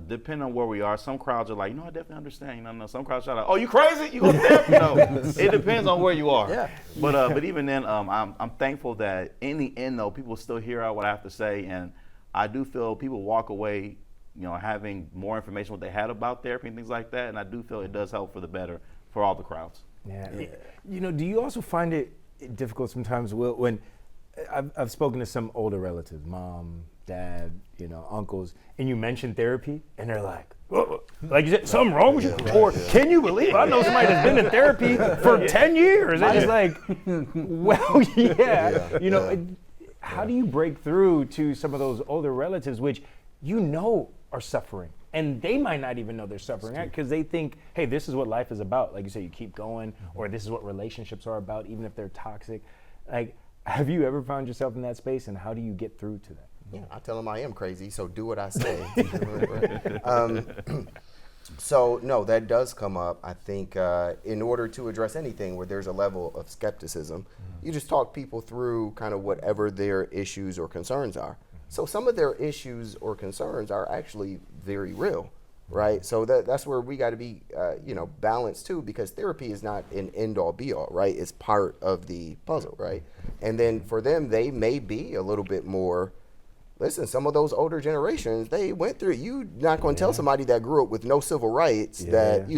S6: depend on where we are. Some crowds are like, I definitely understand. No, some crowds are like, oh, you crazy? You go to therapy? It depends on where you are. Yeah. But even then, I'm thankful that in the end, though, people still hear out what I have to say, and I do feel people walk away, having more information what they had about therapy and things like that, and I do feel it does help for the better for all the crowds.
S3: Yeah. Do you also find it difficult sometimes, Will, when I've spoken to some older relatives, mom, dad, uncles, and you mention therapy, and they're like, like you said, something wrong with you? Or can you believe I know somebody that's been in therapy for 10 years? And it's like, well, how do you break through to some of those older relatives, which are suffering? And they might not even know they're suffering because they think, hey, this is what life is about. Like you say, you keep going, or this is what relationships are about, even if they're toxic. Like, have you ever found yourself in that space, and how do you get through to that?
S5: Yeah, I tell them I am crazy, so do what I say. So no, that does come up. I think in order to address anything where there's a level of skepticism, you just talk people through kind of whatever their issues or concerns are. So some of their issues or concerns are actually very real, right? So that's where we got to be, balanced too, because therapy is not an end-all be-all, right? It's part of the puzzle, right? And then for them, they may be a little bit more. Listen, some of those older generations, they went through it. You're not going to tell somebody that grew up with no civil rights that,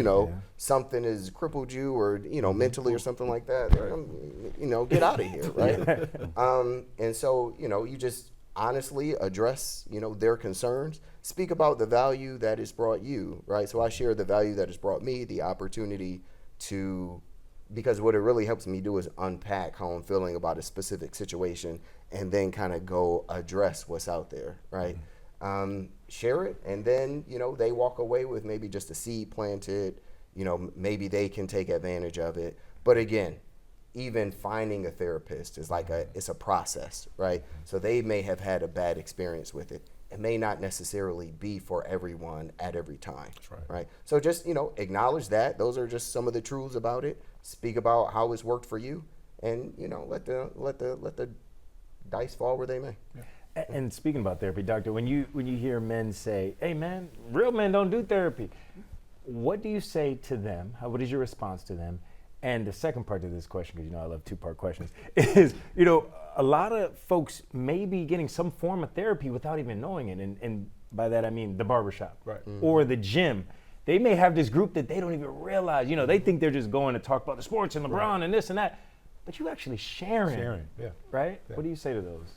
S5: something has crippled you or, mentally or something like that. Get out of here, right? And so, you just honestly address, their concerns. Speak about the value that has brought you, right? So I share the value that has brought me, the opportunity to, because what it really helps me do is unpack how I'm feeling about a specific situation and then kind of go address what's out there, right? Share it, and then, they walk away with maybe just a seed planted, maybe they can take advantage of it. But again, even finding a therapist is it's a process, right? So they may have had a bad experience with it. It may not necessarily be for everyone at every time. That's right? So just, acknowledge that. Those are just some of the truths about it. Speak about how it's worked for you, and, let the dice fall where they may. Yeah.
S3: And speaking about therapy, doctor, when you hear men say, hey man, real men don't do therapy, what do you say to them? What is your response to them? And the second part to this question, because I love two-part questions, is a lot of folks may be getting some form of therapy without even knowing it, and by that I mean the barbershop, right, or the gym. They may have this group that they don't even realize. They think they're just going to talk about the sports and LeBron and this and that, but you actually sharing,
S4: yeah,
S3: right?
S4: Yeah.
S3: What do you say to those?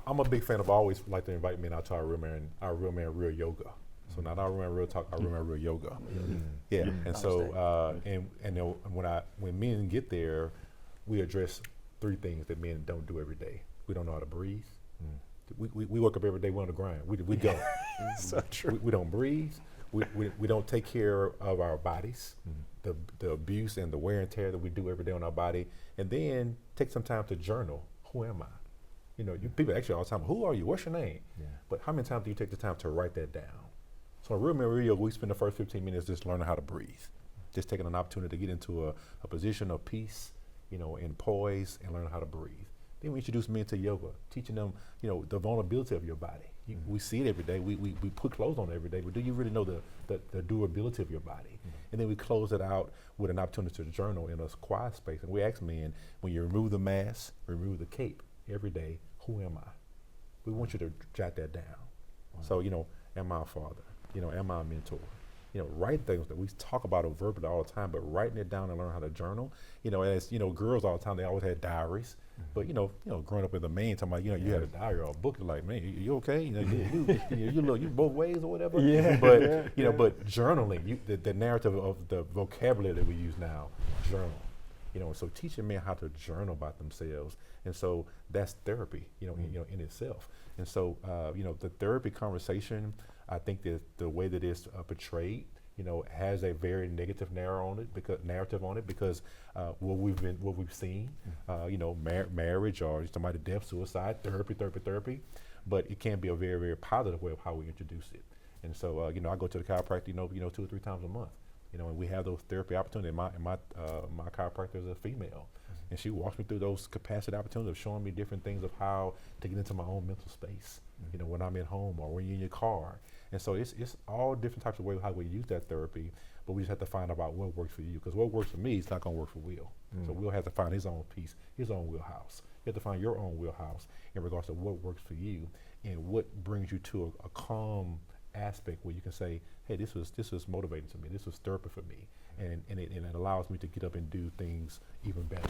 S4: I'm a big fan of always like to invite men out to our real man real yoga. So not our real man real talk, our real man real yoga. Mm-hmm. Yeah, and so when men get there, we address three things that men don't do every day. We don't know how to breathe. We wake up every day, we're on the grind. We go.
S3: So true.
S4: We don't breathe. We don't take care of our bodies, the abuse and the wear and tear that we do every day on our body, and then take some time to journal. Who am I? People ask you all the time, who are you? What's your name? Yeah. But how many times do you take the time to write that down? So in Real Men Real, we spend the first 15 minutes just learning how to breathe, just taking an opportunity to get into a position of peace, and poise and learn how to breathe. Then we introduce men to yoga, teaching them, the vulnerability of your body. We see it every day. We put clothes on every day, but do you really know the durability of your body? And then we close it out with an opportunity to journal in a quiet space. And we ask men, when you remove the mask, remove the cape every day, who am I? We want you to jot that down. So, am I a father? Am I a mentor? Write things that we talk about verbally all the time, but writing it down and learn how to journal. As girls all the time, they always had diaries. But growing up as a man, talking about you had a diary or a book, you're like, man, you okay? You both ways or whatever.
S3: Yeah.
S4: But but journaling, the narrative of the vocabulary that we use now, journal. So teaching men how to journal about themselves, and so that's therapy, in itself. And so the therapy conversation, I think that the way that it's portrayed, has a very negative narrative on it because what we've seen, marriage or somebody death, suicide, therapy, but it can be a very, very positive way of how we introduce it. And so, I go to the chiropractor, 2 or 3 times a month, and we have those therapy opportunities. My chiropractor is a female, and she walks me through those capacity opportunities of showing me different things of how to get into my own mental space, when I'm at home or when you're in your car. And so it's all different types of ways how we use that therapy, but we just have to find out about what works for you, because what works for me is not going to work for Will. So Will has to find his own piece, his own wheelhouse. You have to find your own wheelhouse in regards to what works for you and what brings you to a calm aspect where you can say, hey, this was motivating to me, this was therapy for me, and it allows me to get up and do things even better.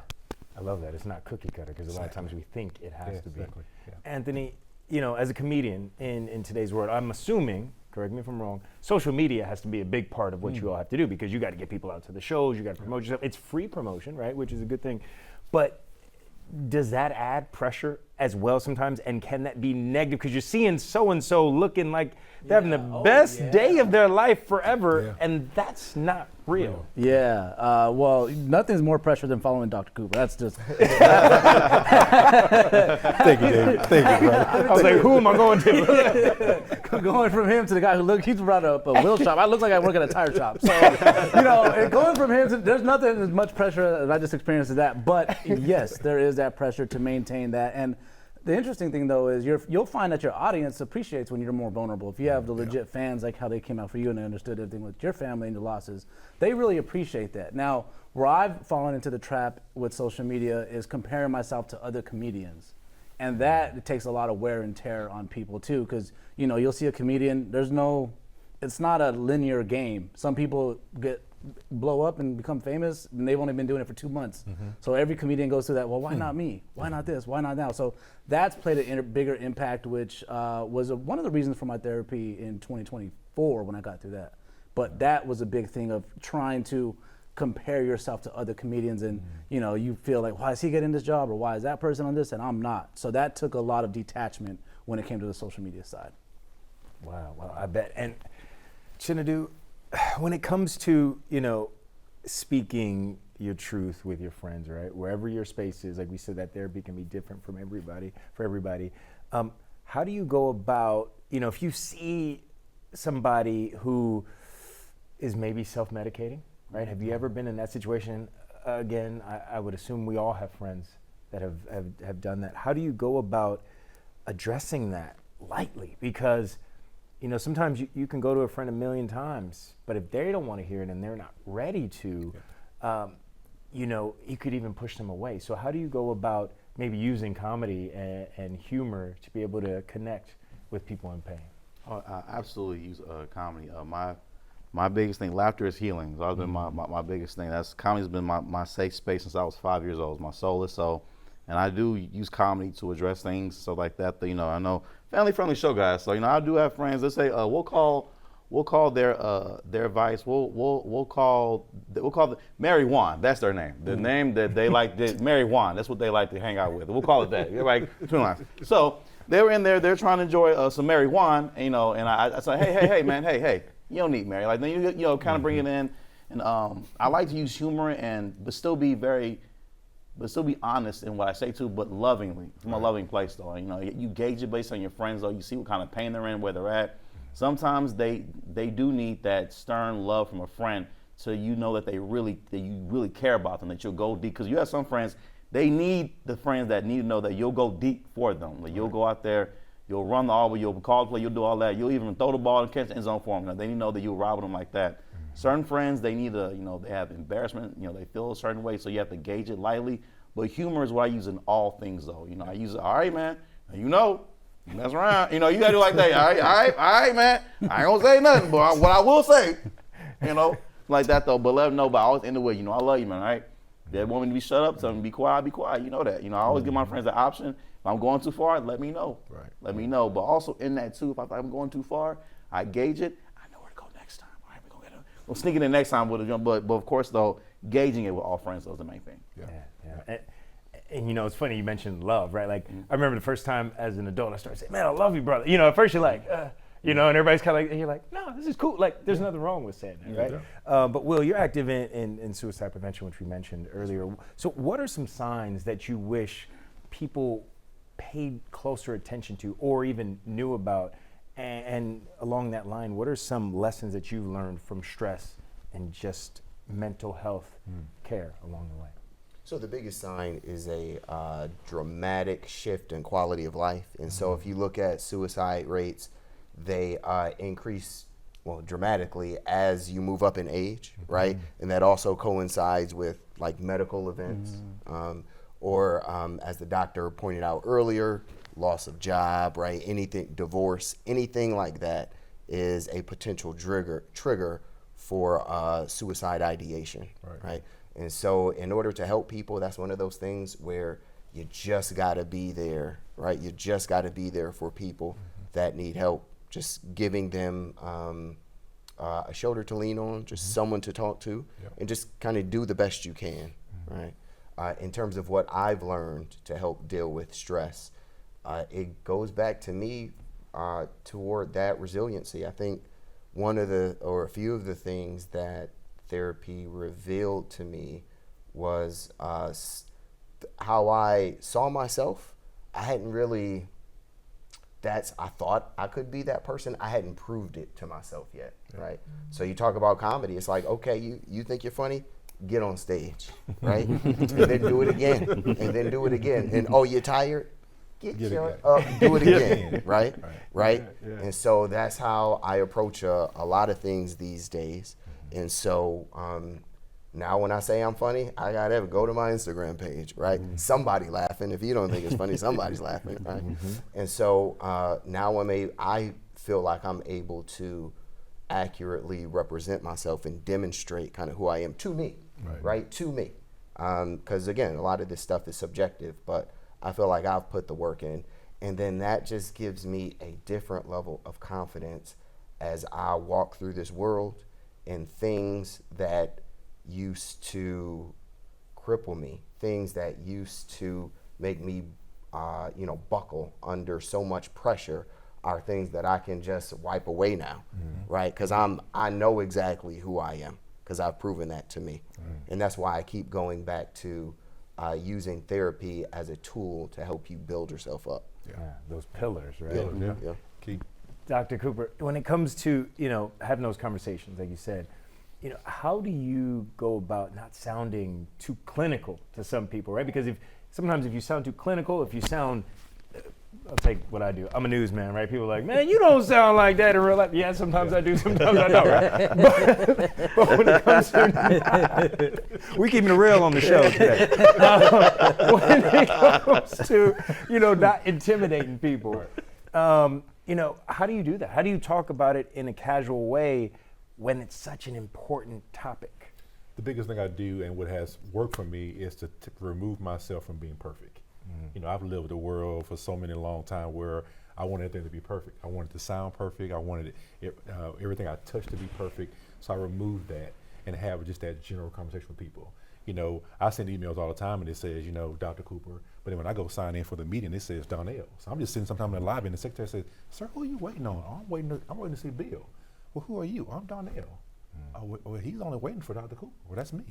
S3: I love that. It's not cookie cutter, because a lot of times we think it has to be.
S4: Exactly. Yeah.
S3: Anthony, as a comedian in today's world, I'm assuming, correct me if I'm wrong, social media has to be a big part of what you all have to do, because you got to get people out to the shows, you got to promote yourself. It's free promotion, right, which is a good thing. But does that add pressure as well sometimes? And can that be negative? Because you're seeing so-and-so looking like they're having the best day of their life forever, and that's not real.
S7: Yeah, well, nothing's more pressure than following Dr. Cooper. That's just.
S4: Thank you, David. Thank you, brother.
S3: I was like, who am I going to?
S7: Going from him to the guy who he's brought up a wheel shop. I look like I work at a tire shop. So, and going from him to, there's nothing as much pressure as I just experienced as that. But yes, there is that pressure to maintain that. And the interesting thing, though, is you'll find that your audience appreciates when you're more vulnerable. If you have the legit fans, like how they came out for you and they understood everything with your family and your losses, they really appreciate that. Now, where I've fallen into the trap with social media is comparing myself to other comedians. And that it takes a lot of wear and tear on people, too, because, you'll see a comedian, it's not a linear game. Some people blow up and become famous, and they've only been doing it for 2 months. So every comedian goes through that. Well, why not me? Why not this? Why not now? So that's played a bigger impact, which was one of the reasons for my therapy in 2024 when I got through that. But that was a big thing of trying to compare yourself to other comedians, and you feel like, why is he getting this job, or why is that person on this and I'm not? So that took a lot of detachment when it came to the social media side.
S3: Wow, well, I bet. And Chinadu, when it comes to, speaking your truth with your friends, right? Wherever your space is, like we said, that therapy can be different for everybody. How do you go about, if you see somebody who is maybe self-medicating, right? Have you ever been in that situation? Again, I would assume we all have friends that have done that. How do you go about addressing that lightly? Because sometimes you can go to a friend a million times, but if they don't want to hear it and they're not ready to, you could even push them away. So how do you go about maybe using comedy and humor to be able to connect with people in pain?
S6: Oh, I absolutely use comedy. My biggest thing, laughter is healing. So that's been my biggest thing. Comedy's been my safe space since I was 5 years old. It's my solace. And I do use comedy to address things so like that. I know family-friendly show, guys. So I do have friends that say we'll call their advice. We'll call Mary Juan. That's their name. The name that they like, Mary Juan. That's what they like to hang out with. We'll call it that. You're right, between lines. So they were in there. They're trying to enjoy some Mary Juan. And I said, hey, man, hey, you don't need Mary. Like then you kind of bring it in. And I like to use humor but still be honest in what I say too, but lovingly, from a loving place though. You gauge it based on your friends though. You see what kind of pain they're in, where they're at. Sometimes they do need that stern love from a friend so you know that you really care about them, that you'll go deep. Because you have some friends, they need the friends that need to know that you'll go deep for them. Like you'll go out there, you'll run the arbor, you'll call the play, you'll do all that. You'll even throw the ball and catch the end zone for them. They need to know that you'll ride with them like that. Certain friends, they need to, they have embarrassment, they feel a certain way, so you have to gauge it lightly. But humor is what I use in all things, though. I use it, all right, man, you mess around. You gotta do like that. All right, man. I ain't gonna say nothing, but what I will say, like that, though. But let them know, but I always end the way, I love you, man, all right? If they want me to be shut up, tell me to be quiet, you know that. I always give my friends the option. If I'm going too far, let me know.
S4: Right.
S6: Let me know. But also in that, too, if I think I'm going too far, I gauge it. We'll sneak it in next time with a jump, but of course, though, gauging it with all friends is the main thing.
S3: Yeah. And it's funny you mentioned love, right? Like I remember the first time as an adult I started saying, "Man, I love you, brother." At first you're like, and everybody's kind of like, and you're like, "No, this is cool." Like there's nothing wrong with saying that, right? Yeah. But Will, you're active in suicide prevention, which we mentioned earlier. So what are some signs that you wish people paid closer attention to or even knew about? And along that line, what are some lessons that you've learned from stress and just mental health care along the way?
S5: So the biggest sign is a dramatic shift in quality of life. And so if you look at suicide rates, they increase dramatically as you move up in age, right? And that also coincides with like medical events or as the doctor pointed out earlier, loss of job, right? Anything, divorce, anything like that is a potential trigger for suicide ideation, right? And so in order to help people, that's one of those things where you just gotta be there, right? You just gotta be there for people that need help, just giving them a shoulder to lean on, just someone to talk to, and just kind of do the best you can, right? In terms of what I've learned to help deal with stress, it goes back to me toward that resiliency. I think a few of the things that therapy revealed to me was how I saw myself. I hadn't really, I thought I could be that person. I hadn't proved it to myself yet, right? So you talk about comedy, it's like, okay, you think you're funny? Get on stage, right? And then do it again, and then do it again. And you're tired? Get your up, do it again, right? Right? Yeah. And so that's how I approach a lot of things these days. And so now when I say I'm funny, I gotta go to my Instagram page, right? Somebody laughing. If you don't think it's funny, somebody's laughing, right? And so now I feel like I'm able to accurately represent myself and demonstrate kind of who I am to me, right? To me. Because again, a lot of this stuff is subjective, but I feel like I've put the work in. And then that just gives me a different level of confidence as I walk through this world, and things that used to cripple me, things that used to make me, buckle under so much pressure, are things that I can just wipe away now, right? Because I know exactly who I am, because I've proven that to me. And that's why I keep going back to using therapy as a tool to help you build yourself up.
S3: Yeah, those pillars, right?
S4: Yeah. Key.
S3: Dr. Cooper, when it comes to, having those conversations, like you said, how do you go about not sounding too clinical to some people, right? Because sometimes if you sound too clinical, if you sound, I'll take what I do. I'm a newsman, right? People are like, "Man, you don't sound like that in real life." Yeah, sometimes I do, sometimes I don't, right? But when it comes to, we keeping it real on the show today. When it comes to, not intimidating people, how do you do that? How do you talk about it in a casual way when it's such an important topic?
S4: The biggest thing I do, and what has worked for me, is to remove myself from being perfect. I've lived the world for so many long time where I wanted everything to be perfect. I wanted it to sound perfect. I wanted everything I touched to be perfect. So I removed that and have just that general conversation with people. I send emails all the time and it says, Dr. Cooper. But then when I go sign in for the meeting, it says Donnell. So I'm just sitting sometime in the lobby and the secretary says, "Sir, who are you waiting on?" "I'm waiting to see Bill." "Well, who are you?" "I'm Donnell." "Oh, well, he's only waiting for Dr. Cooper." "Well, that's me."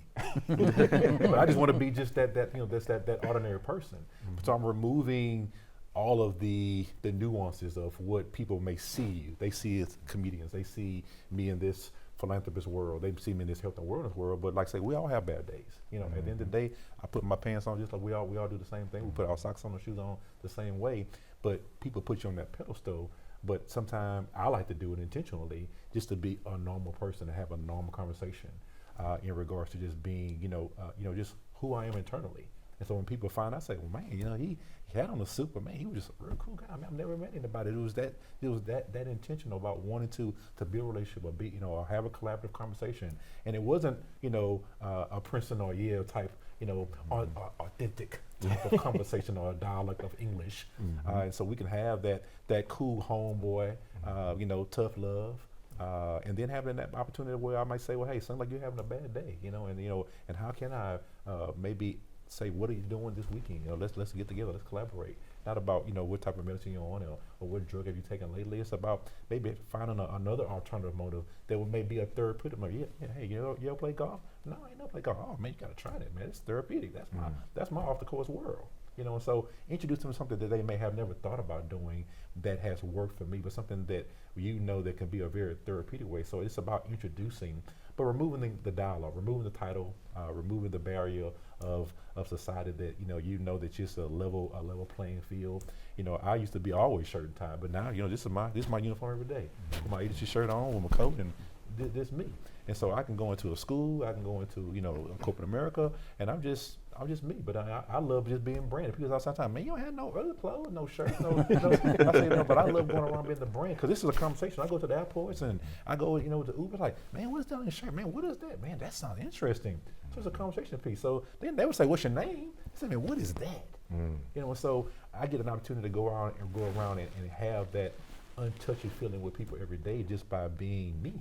S4: But I just want to be just that ordinary person. So I'm removing all of the nuances of what people may see you. They see as comedians. They see me in this philanthropist world. They see me in this health and wellness world, but like I say, we all have bad days. You know, at the end of the day, I put my pants on just like we all do the same thing. We put our socks on and shoes on the same way, but people put you on that pedestal. But sometimes I like to do it intentionally, just to be a normal person and have a normal conversation in regards to just being, just who I am internally. And so when people find out, I say, well, man, he had on a suit, but man, he was just a real cool guy. I mean, I've never met anybody. It was that intentional about wanting to build a relationship or be, or have a collaborative conversation. And it wasn't, a Princeton or Yale type, authentic type of conversation or a dialect of English. And so we can have that cool homeboy, tough love. And then having that opportunity where I might say, well, hey, sounds like you're having a bad day, and how can I maybe say, what are you doing this weekend? Let's get together, let's collaborate. Not about, what type of medicine you're on or what drug have you taken lately. It's about maybe finding another alternative motive that would maybe a therapeutic motive. Yeah, hey, you ever play golf? No, I ain't never play golf. Oh man, you gotta try that, man. It's therapeutic. That's my off the course world. And so introduce them to something that they may have never thought about doing that has worked for me, but something that that can be a very therapeutic way. So it's about introducing, but removing the dialogue, removing the title, removing the barrier of society that that it's just a level playing field. I used to be always shirt and tie, but now this is my uniform every day. With my agency shirt on, with my coat, and this me. And so I can go into a school, I can go into corporate America, and I'm just me. But I love just being branded. People say sometimes, man, you don't have no other clothes, no shirts, no. I say no, but I love going around being the brand because this is a conversation. I go to the airports and I go to Uber, like, man, what's that on your shirt? Man, what is that? Man, that sounds interesting. So it's a conversation piece. So then they would say, what's your name? I say, man, what is that? So I get an opportunity to go around and have that untouchy feeling with people every day just by being me.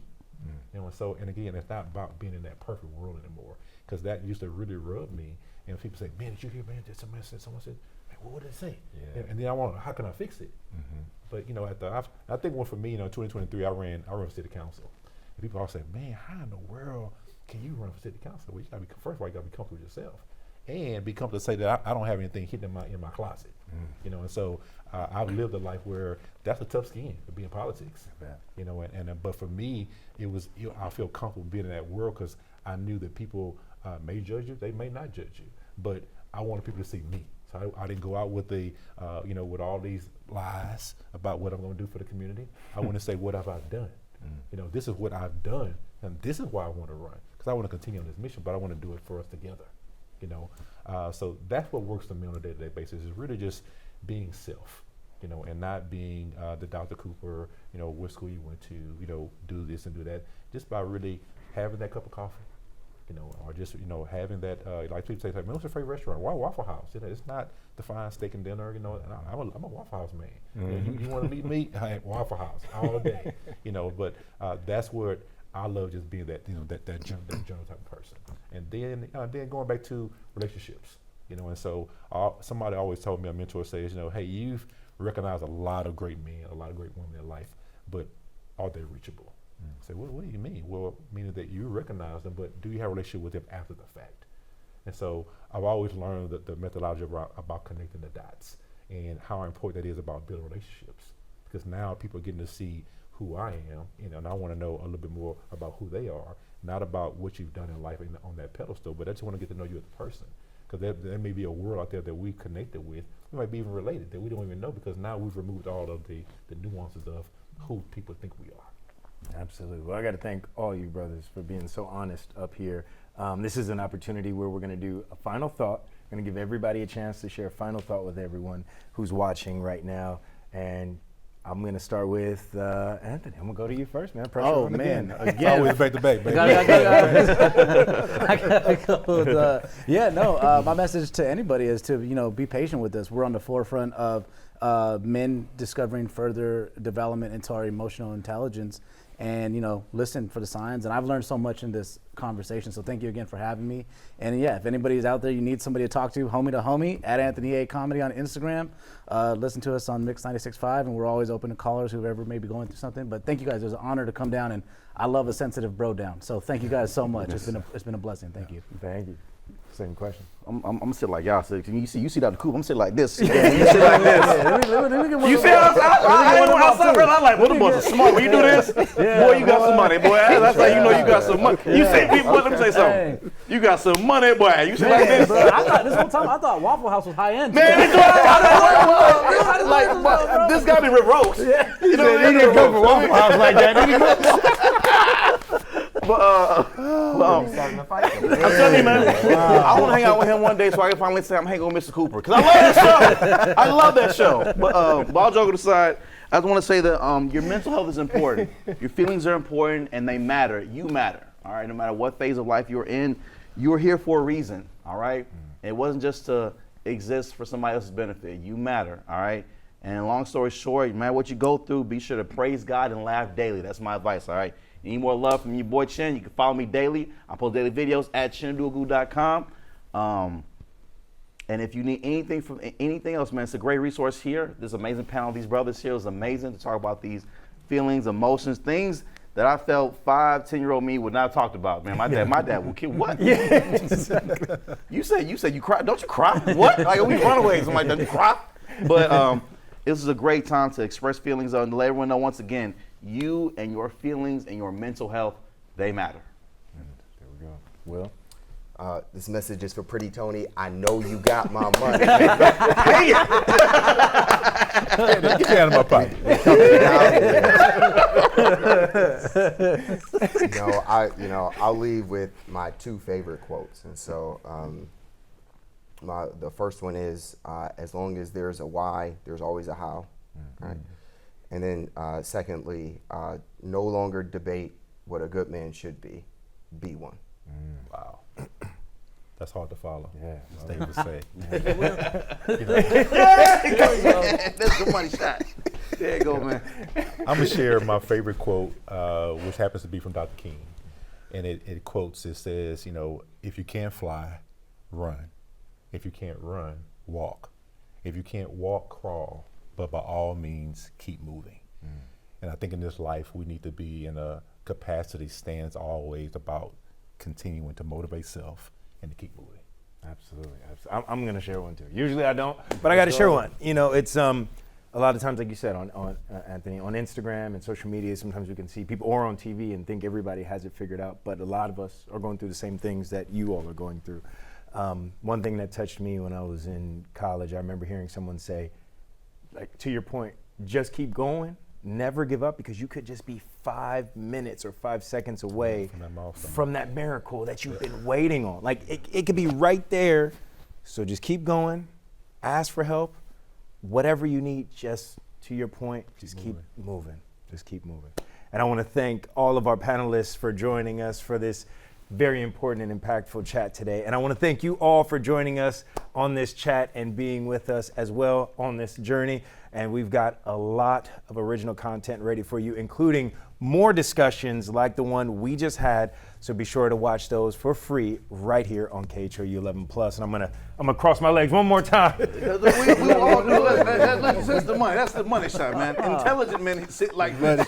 S4: So, and again, it's not about being in that perfect world anymore, because that used to really rub me. And people say, man, did you hear, man, someone said, man, what did it say? Yeah. And then how can I fix it? But, I think for me, 2023, I ran for city council. And people all say, man, how in the world can you run for city council? Well, first of all, you got to be comfortable with yourself. And be comfortable to say that I don't have anything hidden in my closet. And so I've lived a life where that's a tough skin to be in politics. But for me, it was I feel comfortable being in that world because I knew that people may judge you, they may not judge you, but I wanted people to see me. So I didn't go out with with all these lies about what I'm going to do for the community. I want to say, what have I done? This is what I've done, and this is why I want to run, because I want to continue on this mission, but I want to do it for us together. So that's what works for me on a day-to-day basis, is really just being self, and not being the Dr. Cooper, what school you went to, do this and do that, just by really having that cup of coffee, or just, having that, like people say, man, what's your favorite restaurant? Why Waffle House? It's not the fine steak and dinner, and I'm a Waffle House man. You want to meet me? Waffle House all day, but that's what I love, just being that, that general type of person. And then going back to relationships, and so somebody always told me, a mentor says, hey, you've recognized a lot of great men, a lot of great women in life, but are they reachable? I say, what do you mean? Well, meaning that you recognize them, but do you have a relationship with them after the fact? And so I've always learned the methodology about connecting the dots and how important that is about building relationships, because now people are getting to see who I am, and I want to know a little bit more about who they are, not about what you've done in life on that pedestal, but I just want to get to know you as a person, because there may be a world out there that we've connected with, we might be even related, that we don't even know, because now we've removed all of the nuances of who people think we are.
S3: Absolutely. Well, I got to thank all you brothers for being so honest up here. This is an opportunity where we're going to do a final thought. We're going to give everybody a chance to share a final thought with everyone who's watching right now. And I'm going to start with Anthony. I'm going to go to you first, man.
S7: Pressure
S3: again.
S4: Always back to back, baby.
S7: My message to anybody is to, be patient with us. We're on the forefront of men discovering further development into our emotional intelligence, and listen for the signs. And I've learned so much in this conversation, so thank you again for having me. And if anybody's out there, you need somebody to talk to, homie to homie, at Anthony A. Comedy on Instagram. Listen to us on Mix 96.5, and we're always open to callers, whoever may be going through something. But thank you guys. It was an honor to come down, and I love a sensitive bro down. So thank you guys so much. It's been a blessing. Thank you.
S3: Thank you. Same question.
S6: I'm gonna sit like y'all sit. You see that the coupe. I'm gonna sit like this. You sit like this. You see how I outside? I'm like, well, the boys are smart. When you do this, boy, you got some money, boy. That's how you know you got some money. You say, boy, let me say something. You got some money, boy. You sit like this.
S7: Bro, I thought this whole time I thought Waffle House was high end.
S6: Man, like this got me Rick Ross. You know,
S3: He didn't come from Waffle House like that.
S6: I'm telling you, man. I want to hang out with him one day so I can finally say I'm hanging with Mr. Cooper because I love that show. I love that show. But all joking aside, I just want to say that your mental health is important. Your feelings are important and they matter. You matter. All right. No matter what phase of life you're in, you're here for a reason. All right. It wasn't just to exist for somebody else's benefit. You matter. All right. And long story short, no matter what you go through, be sure to praise God and laugh daily. That's my advice. All right. Need more love from your boy Chin? You can follow me daily. I post daily videos at chinduagu.com. And if you need anything from anything else, man, it's a great resource here. This amazing panel, these brothers here is amazing to talk about these feelings, emotions, things that I felt 5-10-year-old me would not have talked about. Man, my dad would kill. What? Yeah, exactly. You said you cry. Don't you cry? What? Like we runaways. I'm like, don't you cry? But this is a great time to express feelings and let everyone know once again. You and your feelings and your mental health, they matter.
S3: There we go. Will?
S5: This message is for Pretty Tony. I know you got my money.
S4: Get you out of my pocket.
S5: I'll leave with my two favorite quotes. And so the first one is, as long as there's a why, there's always a how. Mm-hmm. Right? And then secondly, no longer debate what a good man should be one.
S4: Wow. That's hard to follow.
S3: Yeah.
S4: As they would say.
S6: That's the money shot. There you go, man.
S4: I'm going to share my favorite quote, which happens to be from Dr. King. And it quotes, it says, if you can't fly, run. If you can't run, walk. If you can't walk, crawl. But by all means, keep moving. And I think in this life, we need to be in a capacity stance always about continuing to motivate self and to keep moving.
S3: Absolutely. I'm going to share one too. Usually I don't, but I got to share one. It's a lot of times, like you said, on Anthony, on Instagram and social media, sometimes we can see people, or on TV, and think everybody has it figured out. But a lot of us are going through the same things that you all are going through. One thing that touched me when I was in college, I remember hearing someone say, like, to your point, just keep going, never give up, because you could just be 5 minutes or 5 seconds away from that miracle that you've been waiting on. Like, it could be right there. So just keep going, ask for help, whatever you need, just to your point, just keep moving. Just keep moving. And I want to thank all of our panelists for joining us for this very important and impactful chat today. And I want to thank you all for joining us on this chat and being with us as well on this journey. And we've got a lot of original content ready for you, including more discussions like the one we just had. So be sure to watch those for free right here on KHOU 11+. And I'm gonna cross my legs one more time.
S6: We all do it. That's the money. That's the money shot, man. Intelligent men sit like this.